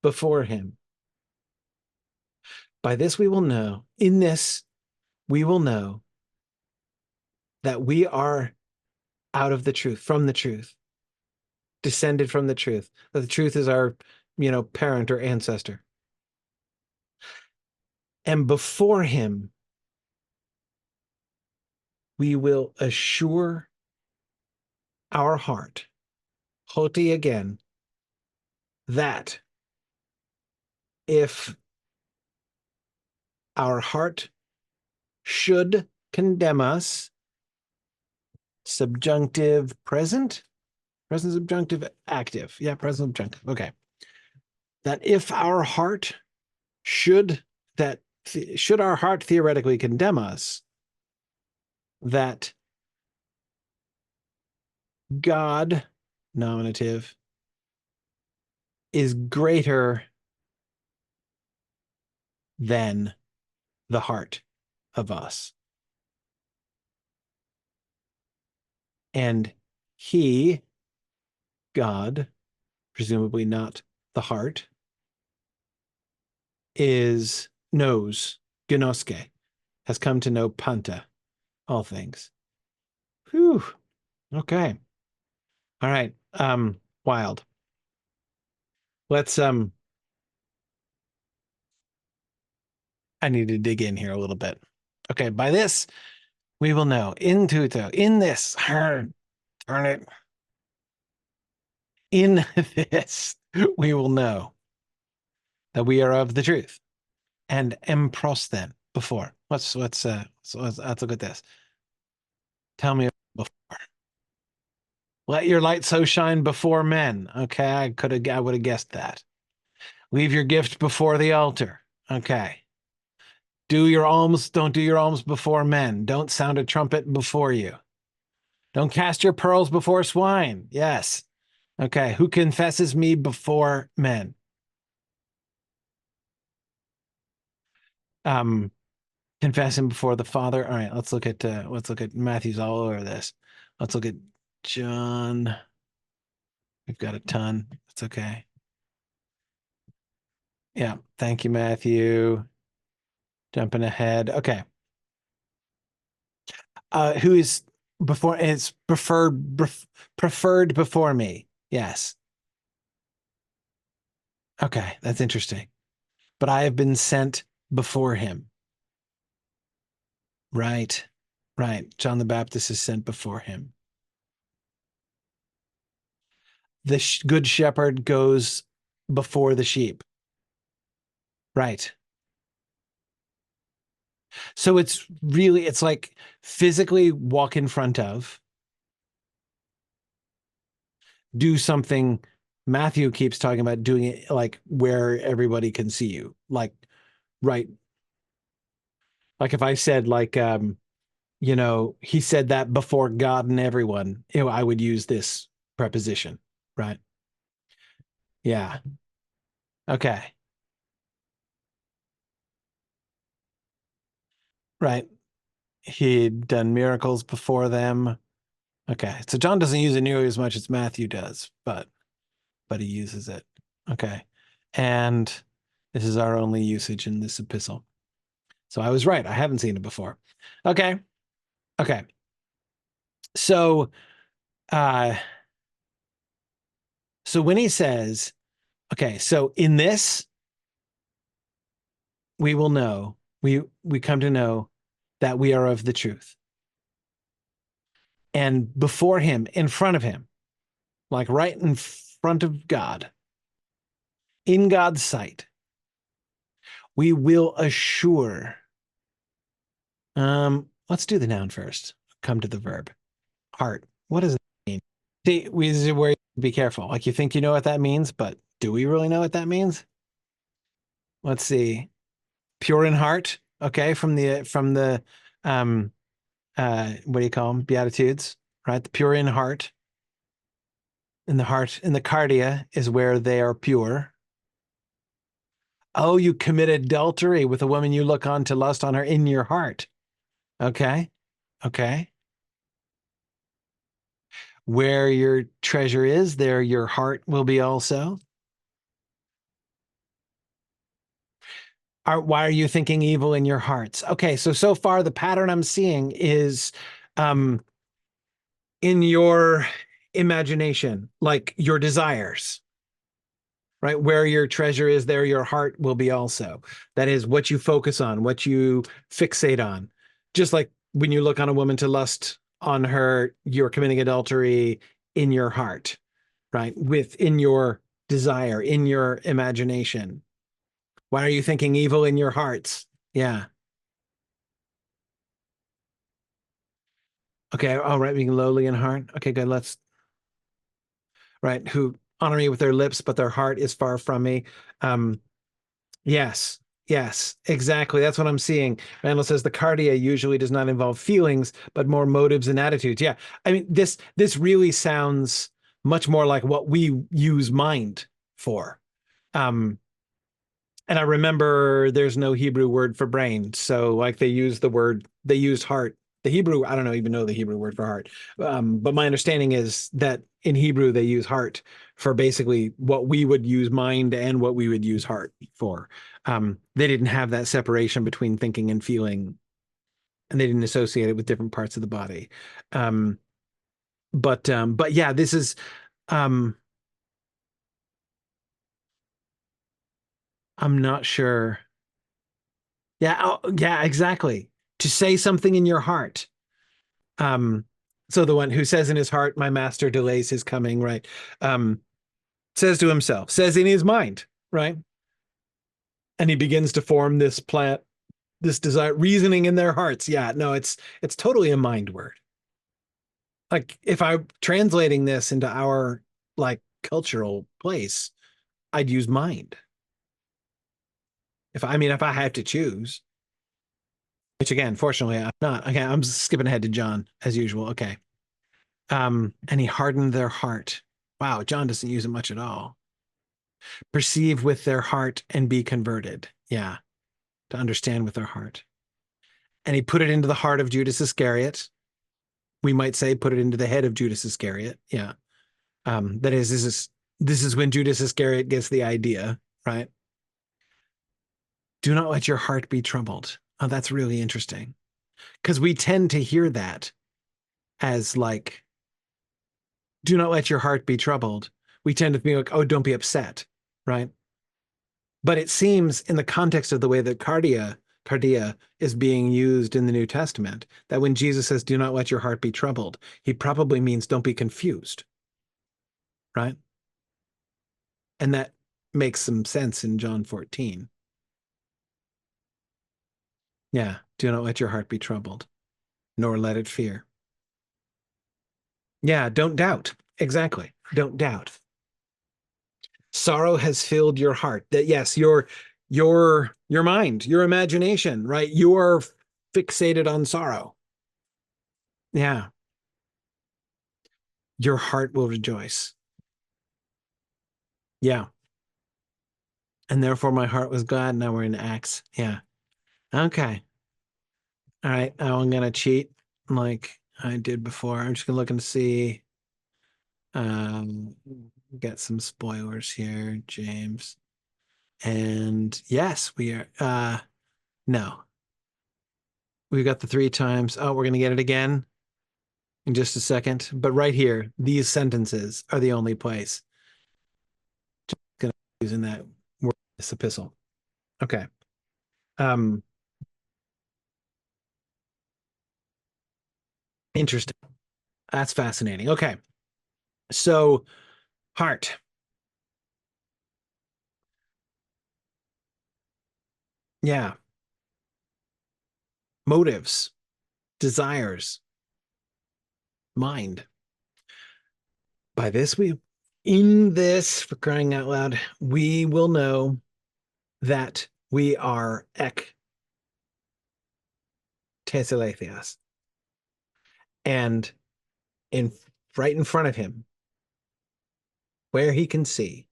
before him. By this we will know, in this we will know that we are out of the truth, from the truth, descended from the truth, that the truth is our, parent or ancestor. And before him, we will assure our heart, hoti again, that if our heart should condemn us, subjunctive present subjunctive active. Yeah, present subjunctive. Okay. That if our heart should our heart theoretically condemn us, that God, nominative, is greater than the heart of us. And he, God, presumably not the heart, knows, gnoske, has come to know panta, all things. Whew. Okay. All right. Wild. Let's I need to dig in here a little bit. Okay, by this we will know. In tuto, in this, turn it. In this, we will know that we are of the truth. And emprosthen, before. Let's look at this. Tell me before. Let your light so shine before men. Okay, I would have guessed that. Leave your gift before the altar. Okay. Do your alms, don't do your alms before men. Don't sound a trumpet before you. Don't cast your pearls before swine. Yes. Okay, who confesses me before men? Um, confess him before the Father. All right, let's look at Matthew's all over this. Let's look at John. We've got a ton. It's okay. Yeah, thank you, Matthew. Jumping ahead. Okay. Who is before it's preferred before me? Yes. Okay, that's interesting. But I have been sent before him. Right. Right. John the Baptist is sent before him. The good shepherd goes before the sheep. Right. So it's like physically walk in front of, do something. Matthew keeps talking about doing it like where everybody can see you. Like, right. Like if I said he said that before God and everyone, I would use this preposition. Right. Yeah. Okay. Right. He'd done miracles before them. Okay. So John doesn't use it nearly as much as Matthew does, but he uses it. Okay. And this is our only usage in this epistle. So I was right. I haven't seen it before. Okay. Okay. So uh so when he says, okay, so in this we will know, we come to know that we are of the truth. And before him, in front of him, like right in front of God, in God's sight, we will assure. Let's do the noun first. Come to the verb. Heart. What does it mean? See, this is where you be careful. Like you think you know what that means, but do we really know what that means? Let's see. Pure in heart. Okay, from the what do you call them? Beatitudes, right? The pure in heart. In the heart, in the cardia is where they are pure. Oh, you commit adultery with a woman you look on to lust on her in your heart. Okay. Okay. Where your treasure is, there your heart will be also. Why are you thinking evil in your hearts? Okay, so far the pattern I'm seeing is um in your imagination, like your desires, right? Where your treasure is, there your heart will be also. That is what you focus on, what you fixate on. Just like when you look on a woman to lust on her, you're committing adultery in your heart, right? Within your desire, in your imagination. Why are you thinking evil in your hearts? Yeah. Okay. All right. Being lowly in heart. Okay, good. Right. Who honor me with their lips, but their heart is far from me. Um, yes. Yes, exactly. That's what I'm seeing. Randall says the cardia usually does not involve feelings, but more motives and attitudes. Yeah. I mean, this really sounds much more like what we use mind for. Um, And I remember there's no Hebrew word for brain. So like they used heart. The Hebrew, I don't know, even know the Hebrew word for heart. But my understanding is that in Hebrew, they use heart for basically what we would use mind and what we would use heart for. They didn't have that separation between thinking and feeling, and they didn't associate it with different parts of the body. Um, but yeah, this is, um, I'm not sure. Yeah, oh, yeah, exactly. To say something in your heart. Um, so the one who says in his heart, my master delays his coming, right? Um, says to himself, says in his mind, right? And he begins to form this plan, this desire, reasoning in their hearts. Yeah, no, it's totally a mind word. Like if I'm translating this into our like cultural place, I'd use mind. If I had to choose, which again, fortunately, I'm not. Okay, I'm skipping ahead to John as usual. Okay. And he hardened their heart. Wow, John doesn't use it much at all. Perceive with their heart and be converted. Yeah, to understand with their heart. And he put it into the heart of Judas Iscariot. We might say put it into the head of Judas Iscariot. Yeah. That is, this is when Judas Iscariot gets the idea, right? Do not let your heart be troubled. Oh, that's really interesting. Because we tend to hear that as like, do not let your heart be troubled. We tend to be like, oh, don't be upset, right? But it seems in the context of the way that cardia is being used in the New Testament, that when Jesus says, do not let your heart be troubled, he probably means don't be confused, right? And that makes some sense in John 14. Yeah, do not let your heart be troubled, nor let it fear. Yeah, don't doubt. Exactly. Don't doubt. Sorrow has filled your heart. That yes, your mind, your imagination, right? You are fixated on sorrow. Yeah. Your heart will rejoice. Yeah. And therefore my heart was glad. Now we're in Acts. Yeah. Okay. All right. Now I'm gonna cheat like I did before. I'm just gonna look and see. Um, get some spoilers here, James. And yes, we are no. We got the three times. Oh, we're gonna get it again in just a second. But right here, these sentences are the only place. Just gonna using that word, this epistle. Okay. Um, interesting. That's fascinating. Okay. So heart. Yeah. Motives, desires, mind. By this we in this, for crying out loud, we will know that we are ek teseletheos. And in right in front of him, where he can see,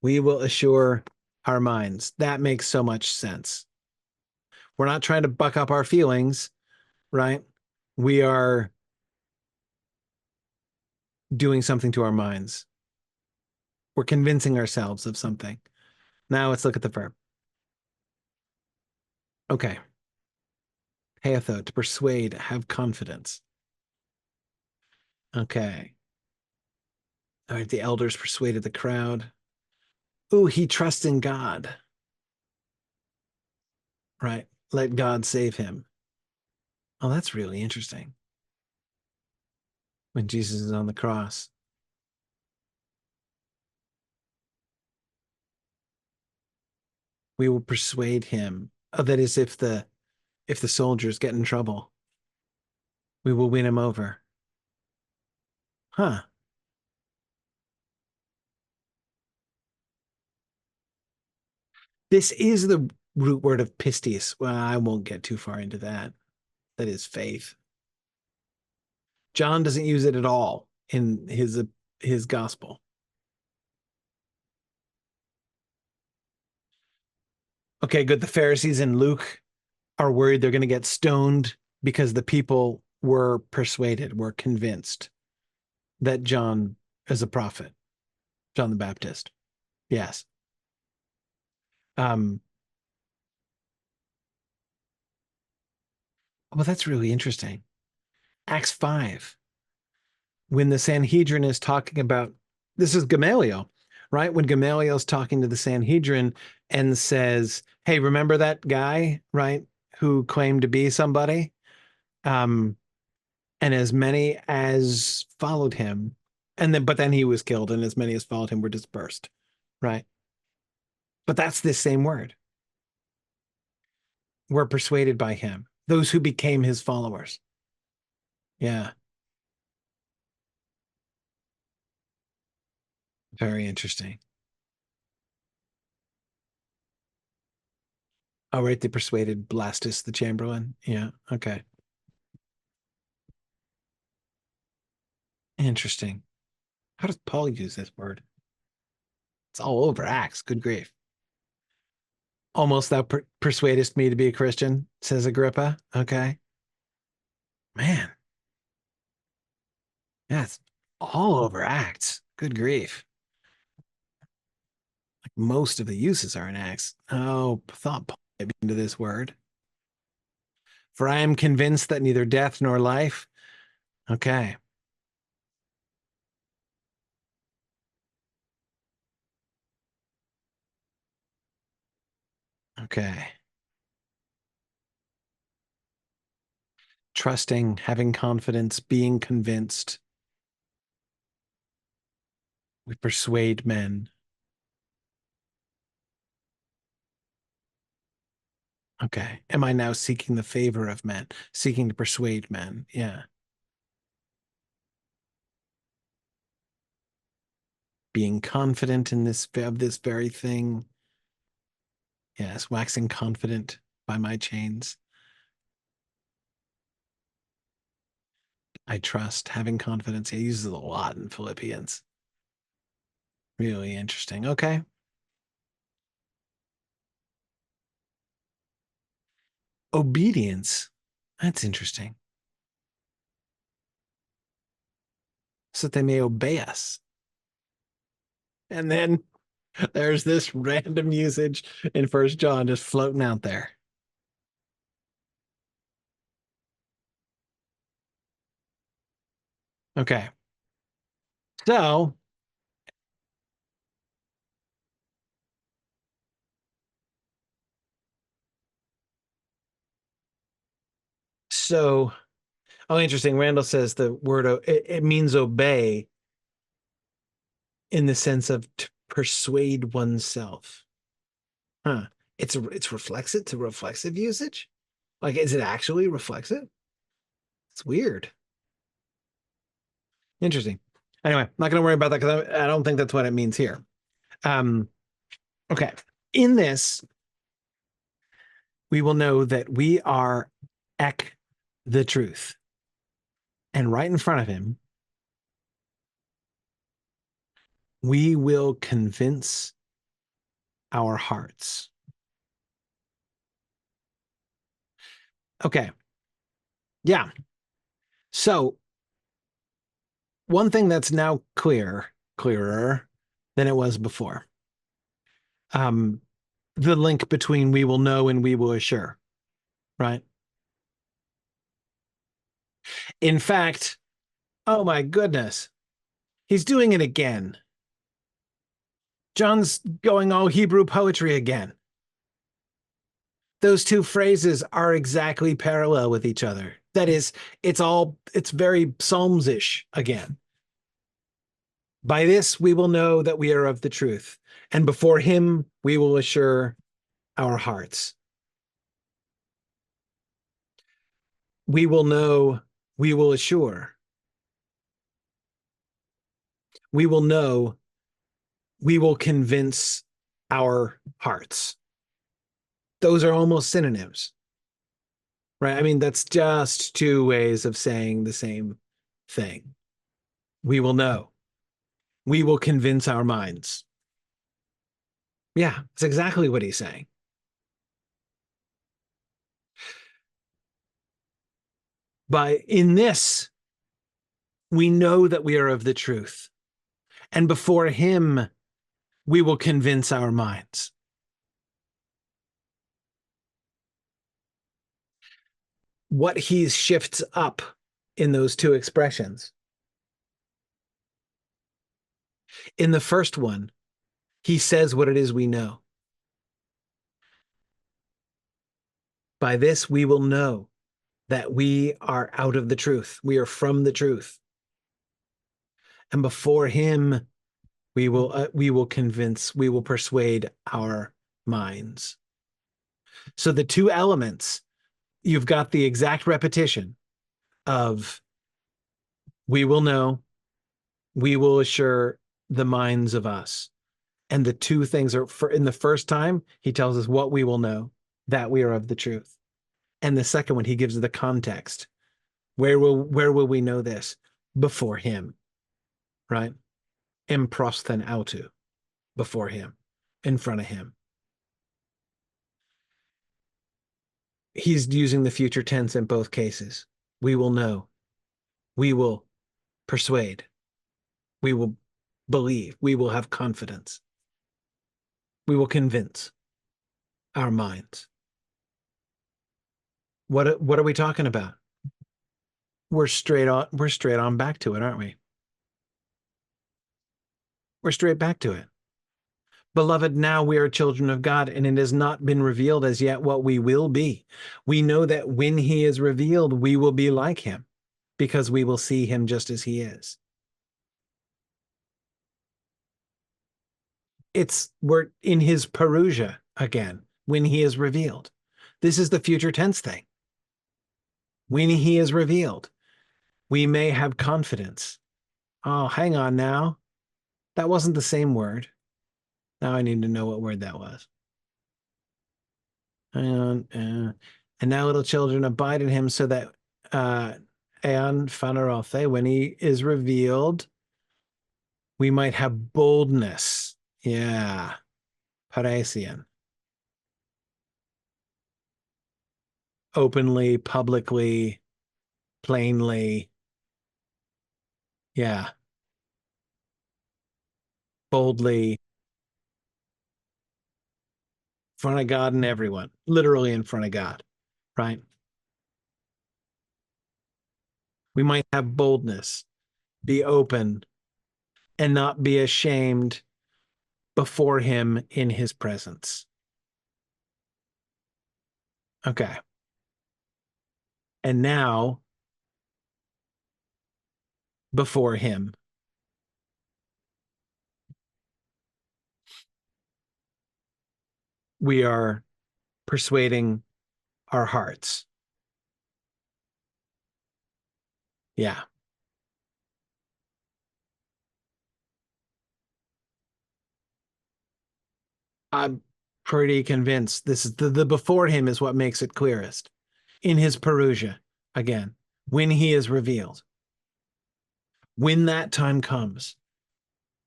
we will assure our minds. That makes so much sense. We're not trying to buck up our feelings, right? We are doing something to our minds. We're convincing ourselves of something. Now let's look at the verb. Okay. Heatho, to persuade, have confidence. Okay. All right. The elders persuaded the crowd. Ooh, he trusts in God. Right. Let God save him. Oh, that's really interesting. When Jesus is on the cross, we will persuade him. Oh, that is if the soldiers get in trouble, we will win him over. Huh. This is the root word of pistis. Well, I won't get too far into that. That is faith. John doesn't use it at all in his gospel. Okay, good. The Pharisees in Luke are worried they're going to get stoned because the people were persuaded, were convinced that John is a prophet, John the Baptist. Yes. Um, well, that's really interesting. Acts 5, when the Sanhedrin is talking about this is Gamaliel, right? When Gamaliel's talking to the Sanhedrin and says, "Hey, remember that guy, right, who claimed to be somebody?" Um, and as many as followed him, but then he was killed, and as many as followed him were dispersed, right? But that's this same word. Were persuaded by him, those who became his followers. Yeah, very interesting. Oh, right, they persuaded Blastus the Chamberlain. Yeah, okay. Interesting. How does Paul use this word? It's all over Acts. Good grief. Almost thou persuadest me to be a Christian, says Agrippa. Okay. Man, yeah, it's all over Acts. Good grief. Like most of the uses are in Acts. Oh, thought Paul might be into this word. For I am convinced that neither death nor life. Okay. Okay. Trusting, having confidence, being convinced. We persuade men. Okay. Am I now seeking the favor of men, seeking to persuade men? Yeah. Being confident in this of this very thing. Yes, waxing confident by my chains. I trust, having confidence. He uses it a lot in Philippians. Really interesting. Okay. Obedience. That's interesting. So that they may obey us. And then there's this random usage in First John just floating out there. Okay. So, so, oh, interesting. Randall says the word it means obey in the sense of to persuade oneself. Huh. It's reflexive to reflexive usage. Like, is it actually reflexive? It's weird. Interesting. Anyway, not going to worry about that because I don't think that's what it means here. Um, okay. In this, we will know that we are ek the truth. And right in front of him, we will convince our hearts. Okay. Yeah. So one thing that's now clearer than it was before. Um, the link between we will know and we will assure, right? In fact, oh my goodness, he's doing it again. John's going all Hebrew poetry again. Those two phrases are exactly parallel with each other. That is, it's very Psalms-ish again. By this we will know that we are of the truth, and before him we will assure our hearts. We will know, we will assure. We will know, we will convince our hearts. Those are almost synonyms, right? I mean, that's just two ways of saying the same thing. We will know. We will convince our minds. Yeah, it's exactly what he's saying. In this, we know that we are of the truth. And before him, we will convince our minds. What he shifts up in those two expressions. In the first one, he says what it is we know. By this, we will know that we are out of the truth. We are from the truth. And before him, we will convince, we will persuade our minds. So the two elements, you've got the exact repetition of we will know, we will assure the minds of us. And the two things are in the first time, he tells us what we will know, that we are of the truth. And the second one, he gives the context. Where will we know this? Before him, right? emprosthen autu, before him, in front of him. He's using the future tense in both cases. We will know. We will persuade. We will believe. We will have confidence. We will convince our minds. What are we talking about? We're straight on back to it, aren't we? We're straight back to it. Beloved, now we are children of God, and it has not been revealed as yet what we will be. We know that when he is revealed, we will be like him, because we will see him just as he is. We're in his parousia again, when he is revealed. This is the future tense thing. When he is revealed, we may have confidence. Oh, hang on now. That wasn't the same word. Now I need to know what word that was. Hang on. And now, little children, abide in him so that Aeon Phanerothe, when he is revealed, we might have boldness. Yeah. Parisian. Openly, publicly, plainly. Yeah. Boldly. In front of God and everyone. Literally in front of God. Right? We might have boldness, be open, and not be ashamed before him in his presence. Okay. And now, before him, we are persuading our hearts. Yeah. I'm pretty convinced this is the before him is what makes it clearest. In his parousia, again, when he is revealed. When that time comes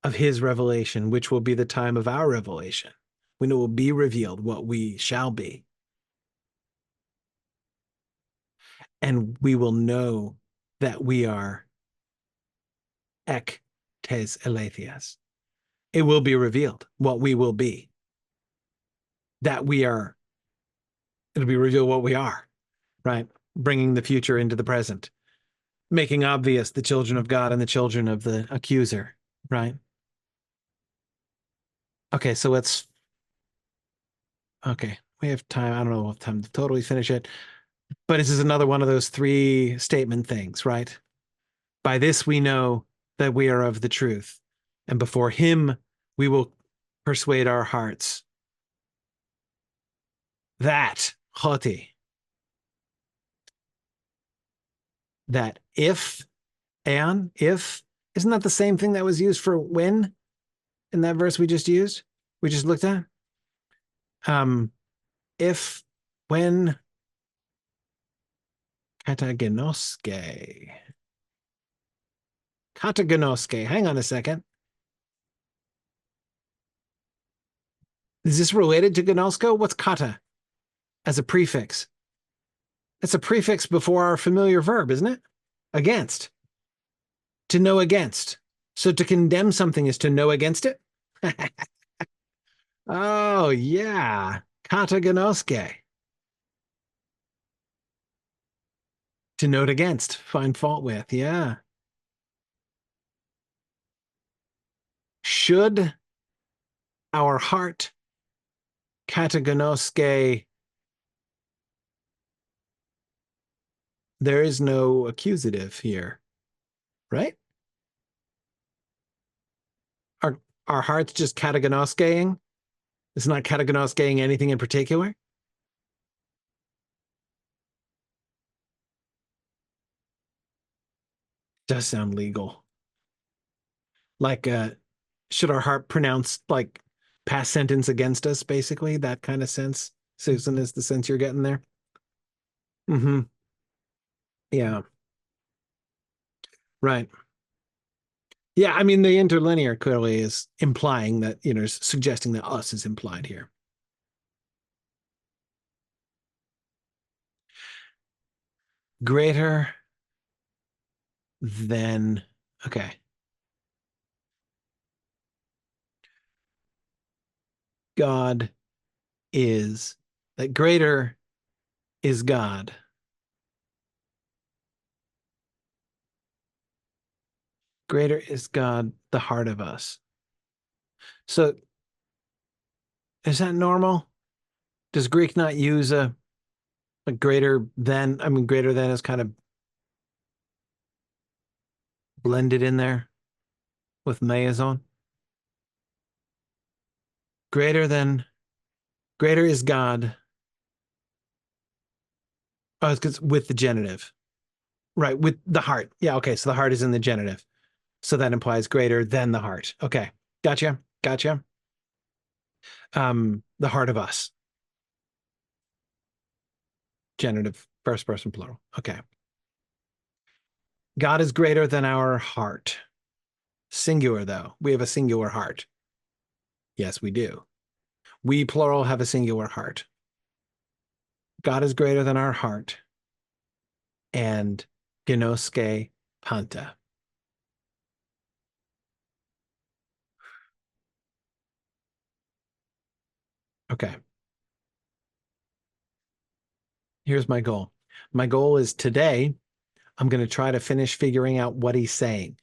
of his revelation, which will be the time of our revelation, when it will be revealed what we shall be. And we will know that we are ek tes elethias. It will be revealed what we will be. That we are, it'll be revealed what we are, right? Bringing the future into the present, making obvious the children of God and the children of the accuser, right? Okay, so okay, we have time. I don't know what time to totally finish it, but this is another one of those three statement things, right? By this we know that we are of the truth, and before him we will persuade our hearts. That, hoti, that if, and if, isn't that the same thing that was used for when in that verse we just used? We just looked at? If, when, katagenoske. Katagenoske. Hang on a second. Is this related to gnosko? What's kata as a prefix? It's a prefix before our familiar verb, isn't it? Against. To know against. So to condemn something is to know against it? Oh, yeah. Katagenoske. To note against, find fault with. Yeah. Should our heart katagenoske, there is no accusative here, right? Our heart's just katagenoskeying. It's not katagenoskeying anything in particular. Does sound legal. Like should our heart pronounce like past sentence against us, basically? That kind of sense. Susan, is the sense you're getting there? Mm-hmm. Yeah. Right. Yeah, I mean the interlinear clearly is implying that, suggesting that us is implied here. Greater than, okay. God is, that greater is God. Greater is God, the heart of us. So is that normal? Does Greek not use a greater than? I mean, greater than is kind of blended in there with meazon. Greater than, greater is God. Oh, it's with the genitive. Right, with the heart. Yeah, okay. So the heart is in the genitive. So that implies greater than the heart. Okay. Gotcha. Gotcha. The heart of us. Genitive, first person plural. Okay. God is greater than our heart. Singular, though. We have a singular heart. Yes, we do. We, plural, have a singular heart. God is greater than our heart. And genoske panta. Okay. Here's my goal. My goal is today, I'm going to try to finish figuring out what he's saying.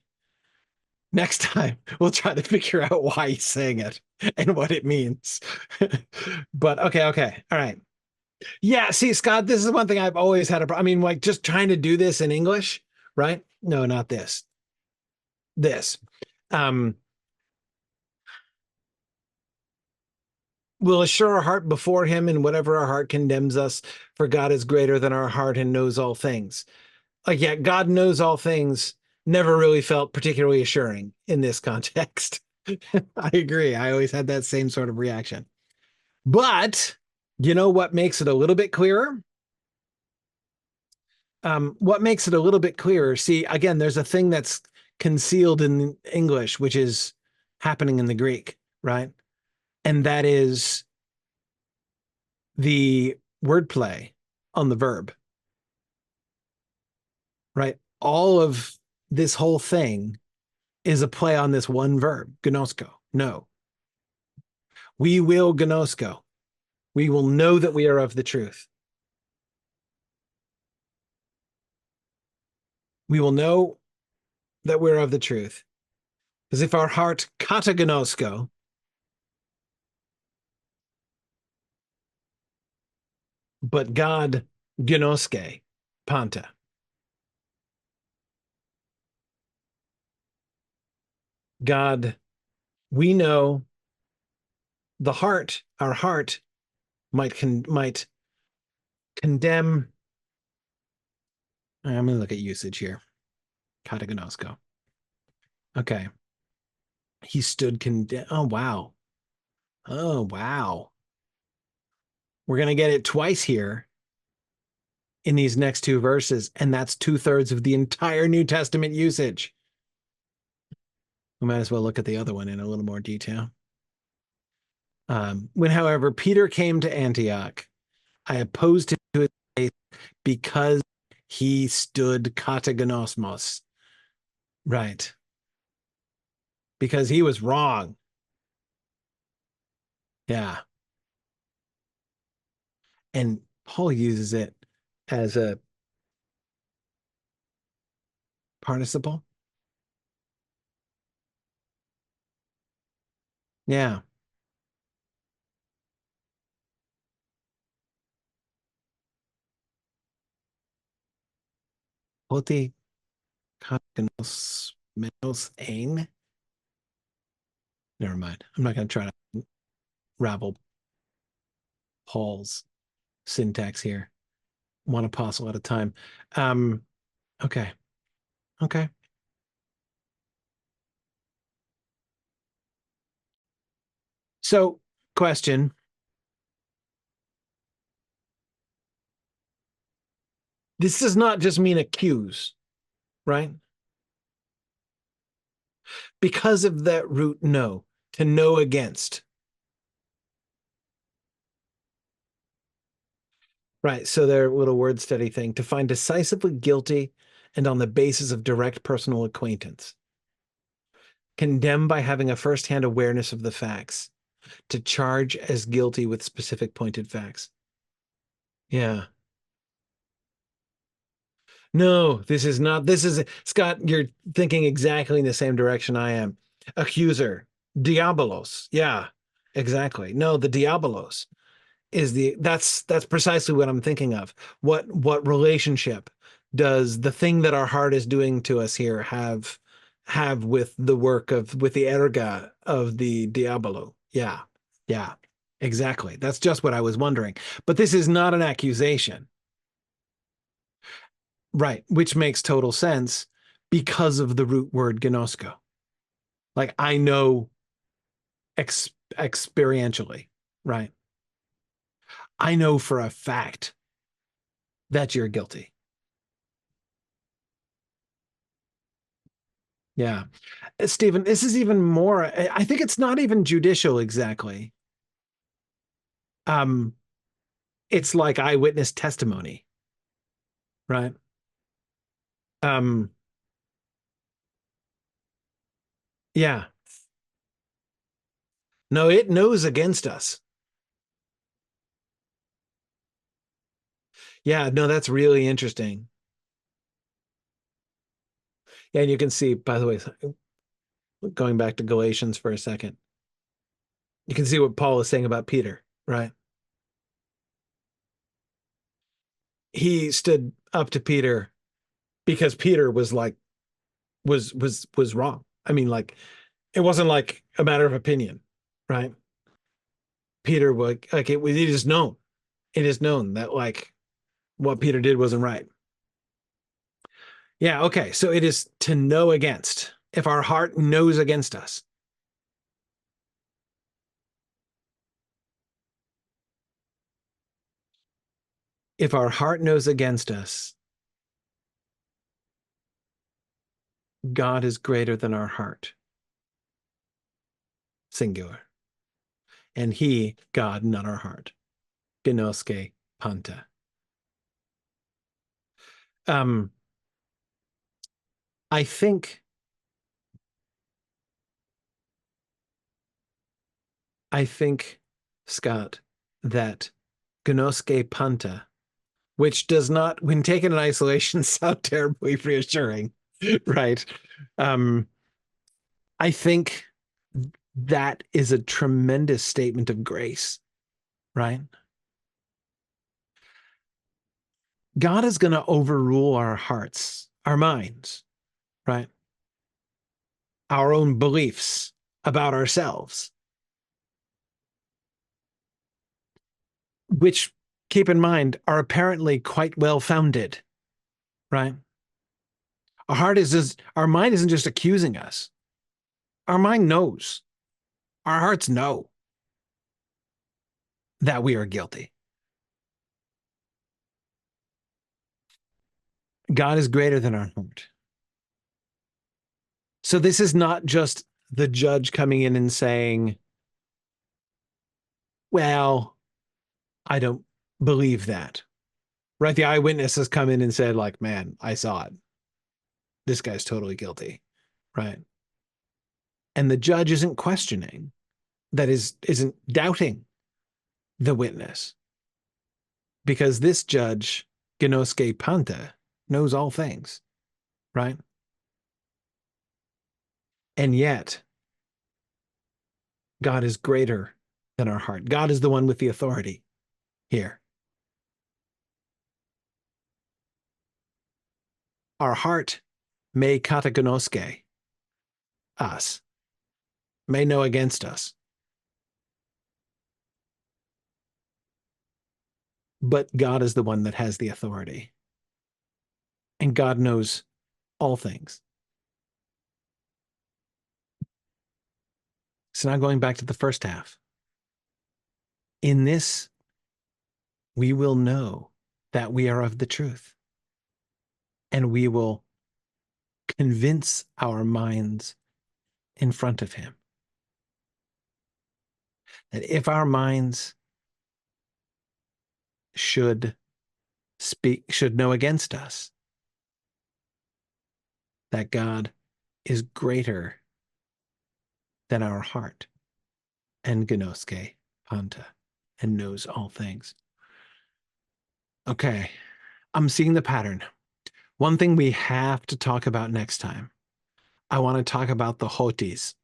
Next time, we'll try to figure out why he's saying it and what it means. But okay, okay. All right. Yeah, see, Scott, this is one thing I've always had a problem. I mean, like just trying to do this in English, right? No, not this. This. Um, we'll assure our heart before him, and whatever our heart condemns us, for God is greater than our heart and knows all things. Like, yeah, God knows all things never really felt particularly assuring in this context. I agree. I always had that same sort of reaction. But you know what makes it a little bit clearer? What makes it a little bit clearer? See, again, there's a thing that's concealed in English, which is happening in the Greek, right? And that is the wordplay on the verb, right? All of this whole thing is a play on this one verb, gnosko. No, we will gnosko. We will know that we are of the truth. We will know that we're of the truth. As if our heart katagnosko, but God gnoske panta. God, we know the heart, our heart might condemn. I'm going to look at usage here. Katagnosko. Okay. He stood condemned. Oh, wow. Oh, wow. We're going to get it twice here in these next two verses, and that's 2/3 of the entire New Testament usage. We might as well look at the other one in a little more detail. When, however, Peter came to Antioch, I opposed him to his faith because he stood katagonosmos. Right. Because he was wrong. Yeah. And Paul uses it as a participle. Yeah. Poti katagonosmos ein. Never mind. I'm not going to try to ravel Paul's syntax here. One apostle at a time. Um, okay. Okay. So, question. This does not just mean accuse, right? Because of that root know, to know against. Right. So their little word study thing to find decisively guilty and on the basis of direct personal acquaintance. Condemn by having a first-hand awareness of the facts. To charge as guilty with specific pointed facts. Yeah. No, this is not. This is Scott, you're thinking exactly in the same direction I am. Accuser. Diabolos. Yeah, exactly. No, the diabolos is that's precisely what I'm thinking of. What relationship does the thing that our heart is doing to us here have with the work of with the erga of the diabolo? Yeah. Yeah. Exactly. That's just what I was wondering. But this is not an accusation. Right, which makes total sense because of the root word gnosko. Like I know experientially, right? I know for a fact that you're guilty. Yeah. Stephen, this is even more, I think it's not even judicial exactly. Um, it's like eyewitness testimony, right? Um, yeah. No, it knows against us. Yeah, no, that's really interesting. Yeah, and you can see, by the way, going back to Galatians for a second, you can see what Paul is saying about Peter, right? He stood up to Peter because Peter was like was wrong. I mean, like it wasn't like a matter of opinion, right? Peter like it is known. It is known that like what Peter did wasn't right. Yeah, okay. So it is to know against. If our heart knows against us, if our heart knows against us, God is greater than our heart, singular. And he, God, not our heart. Gnoske panta. Um, I think I think, Scott, that Gnoske Panta, which does not, when taken in isolation, sound terribly reassuring, right? Um, I think that is a tremendous statement of grace, right? God is going to overrule our hearts, our minds, right? Our own beliefs about ourselves, which, keep in mind, are apparently quite well founded, right? Our mind isn't just accusing us. Our mind knows. Our hearts know that we are guilty. God is greater than our heart. So this is not just the judge coming in and saying, well, I don't believe that. Right? The eyewitness has come in and said, like, man, I saw it. This guy's totally guilty. Right. And the judge isn't questioning, isn't doubting the witness. Because this judge, Genoske Panta, knows all things. Right. And yet God is greater than our heart. God is the one with the authority here. Our heart may katagonoske us, may know against us, but God is the one that has the authority. And God knows all things. So now going back to the first half. In this, we will know that we are of the truth. And we will convince our minds in front of him. That if our minds should know against us, that God is greater than our heart, and gnoske panta, and knows all things. Okay, I'm seeing the pattern. One thing we have to talk about next time, I want to talk about the hotis,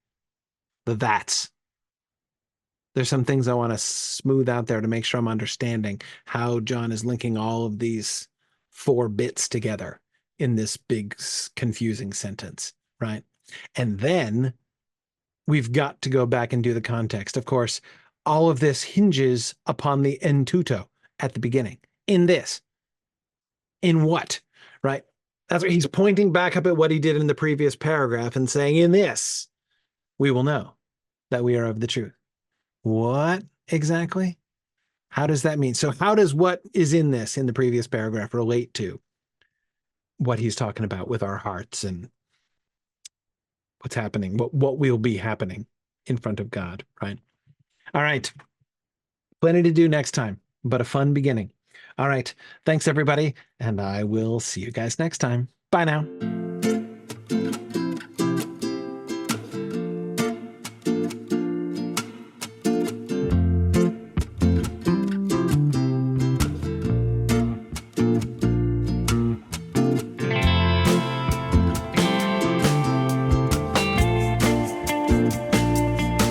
the that's. There's some things I want to smooth out there to make sure I'm understanding how John is linking all of these 4 bits together in this big confusing sentence, right? And then we've got to go back and do the context. Of course, all of this hinges upon the en tuto at the beginning. In this. In what? Right? That's what he's pointing back up at what he did in the previous paragraph and saying, in this, we will know that we are of the truth. What exactly? How does that mean? So how does what is in this in the previous paragraph relate to what he's talking about with our hearts and what's happening, what will be happening in front of God, right? All right. Plenty to do next time, but a fun beginning. All right. Thanks, everybody, and I will see you guys next time. Bye now.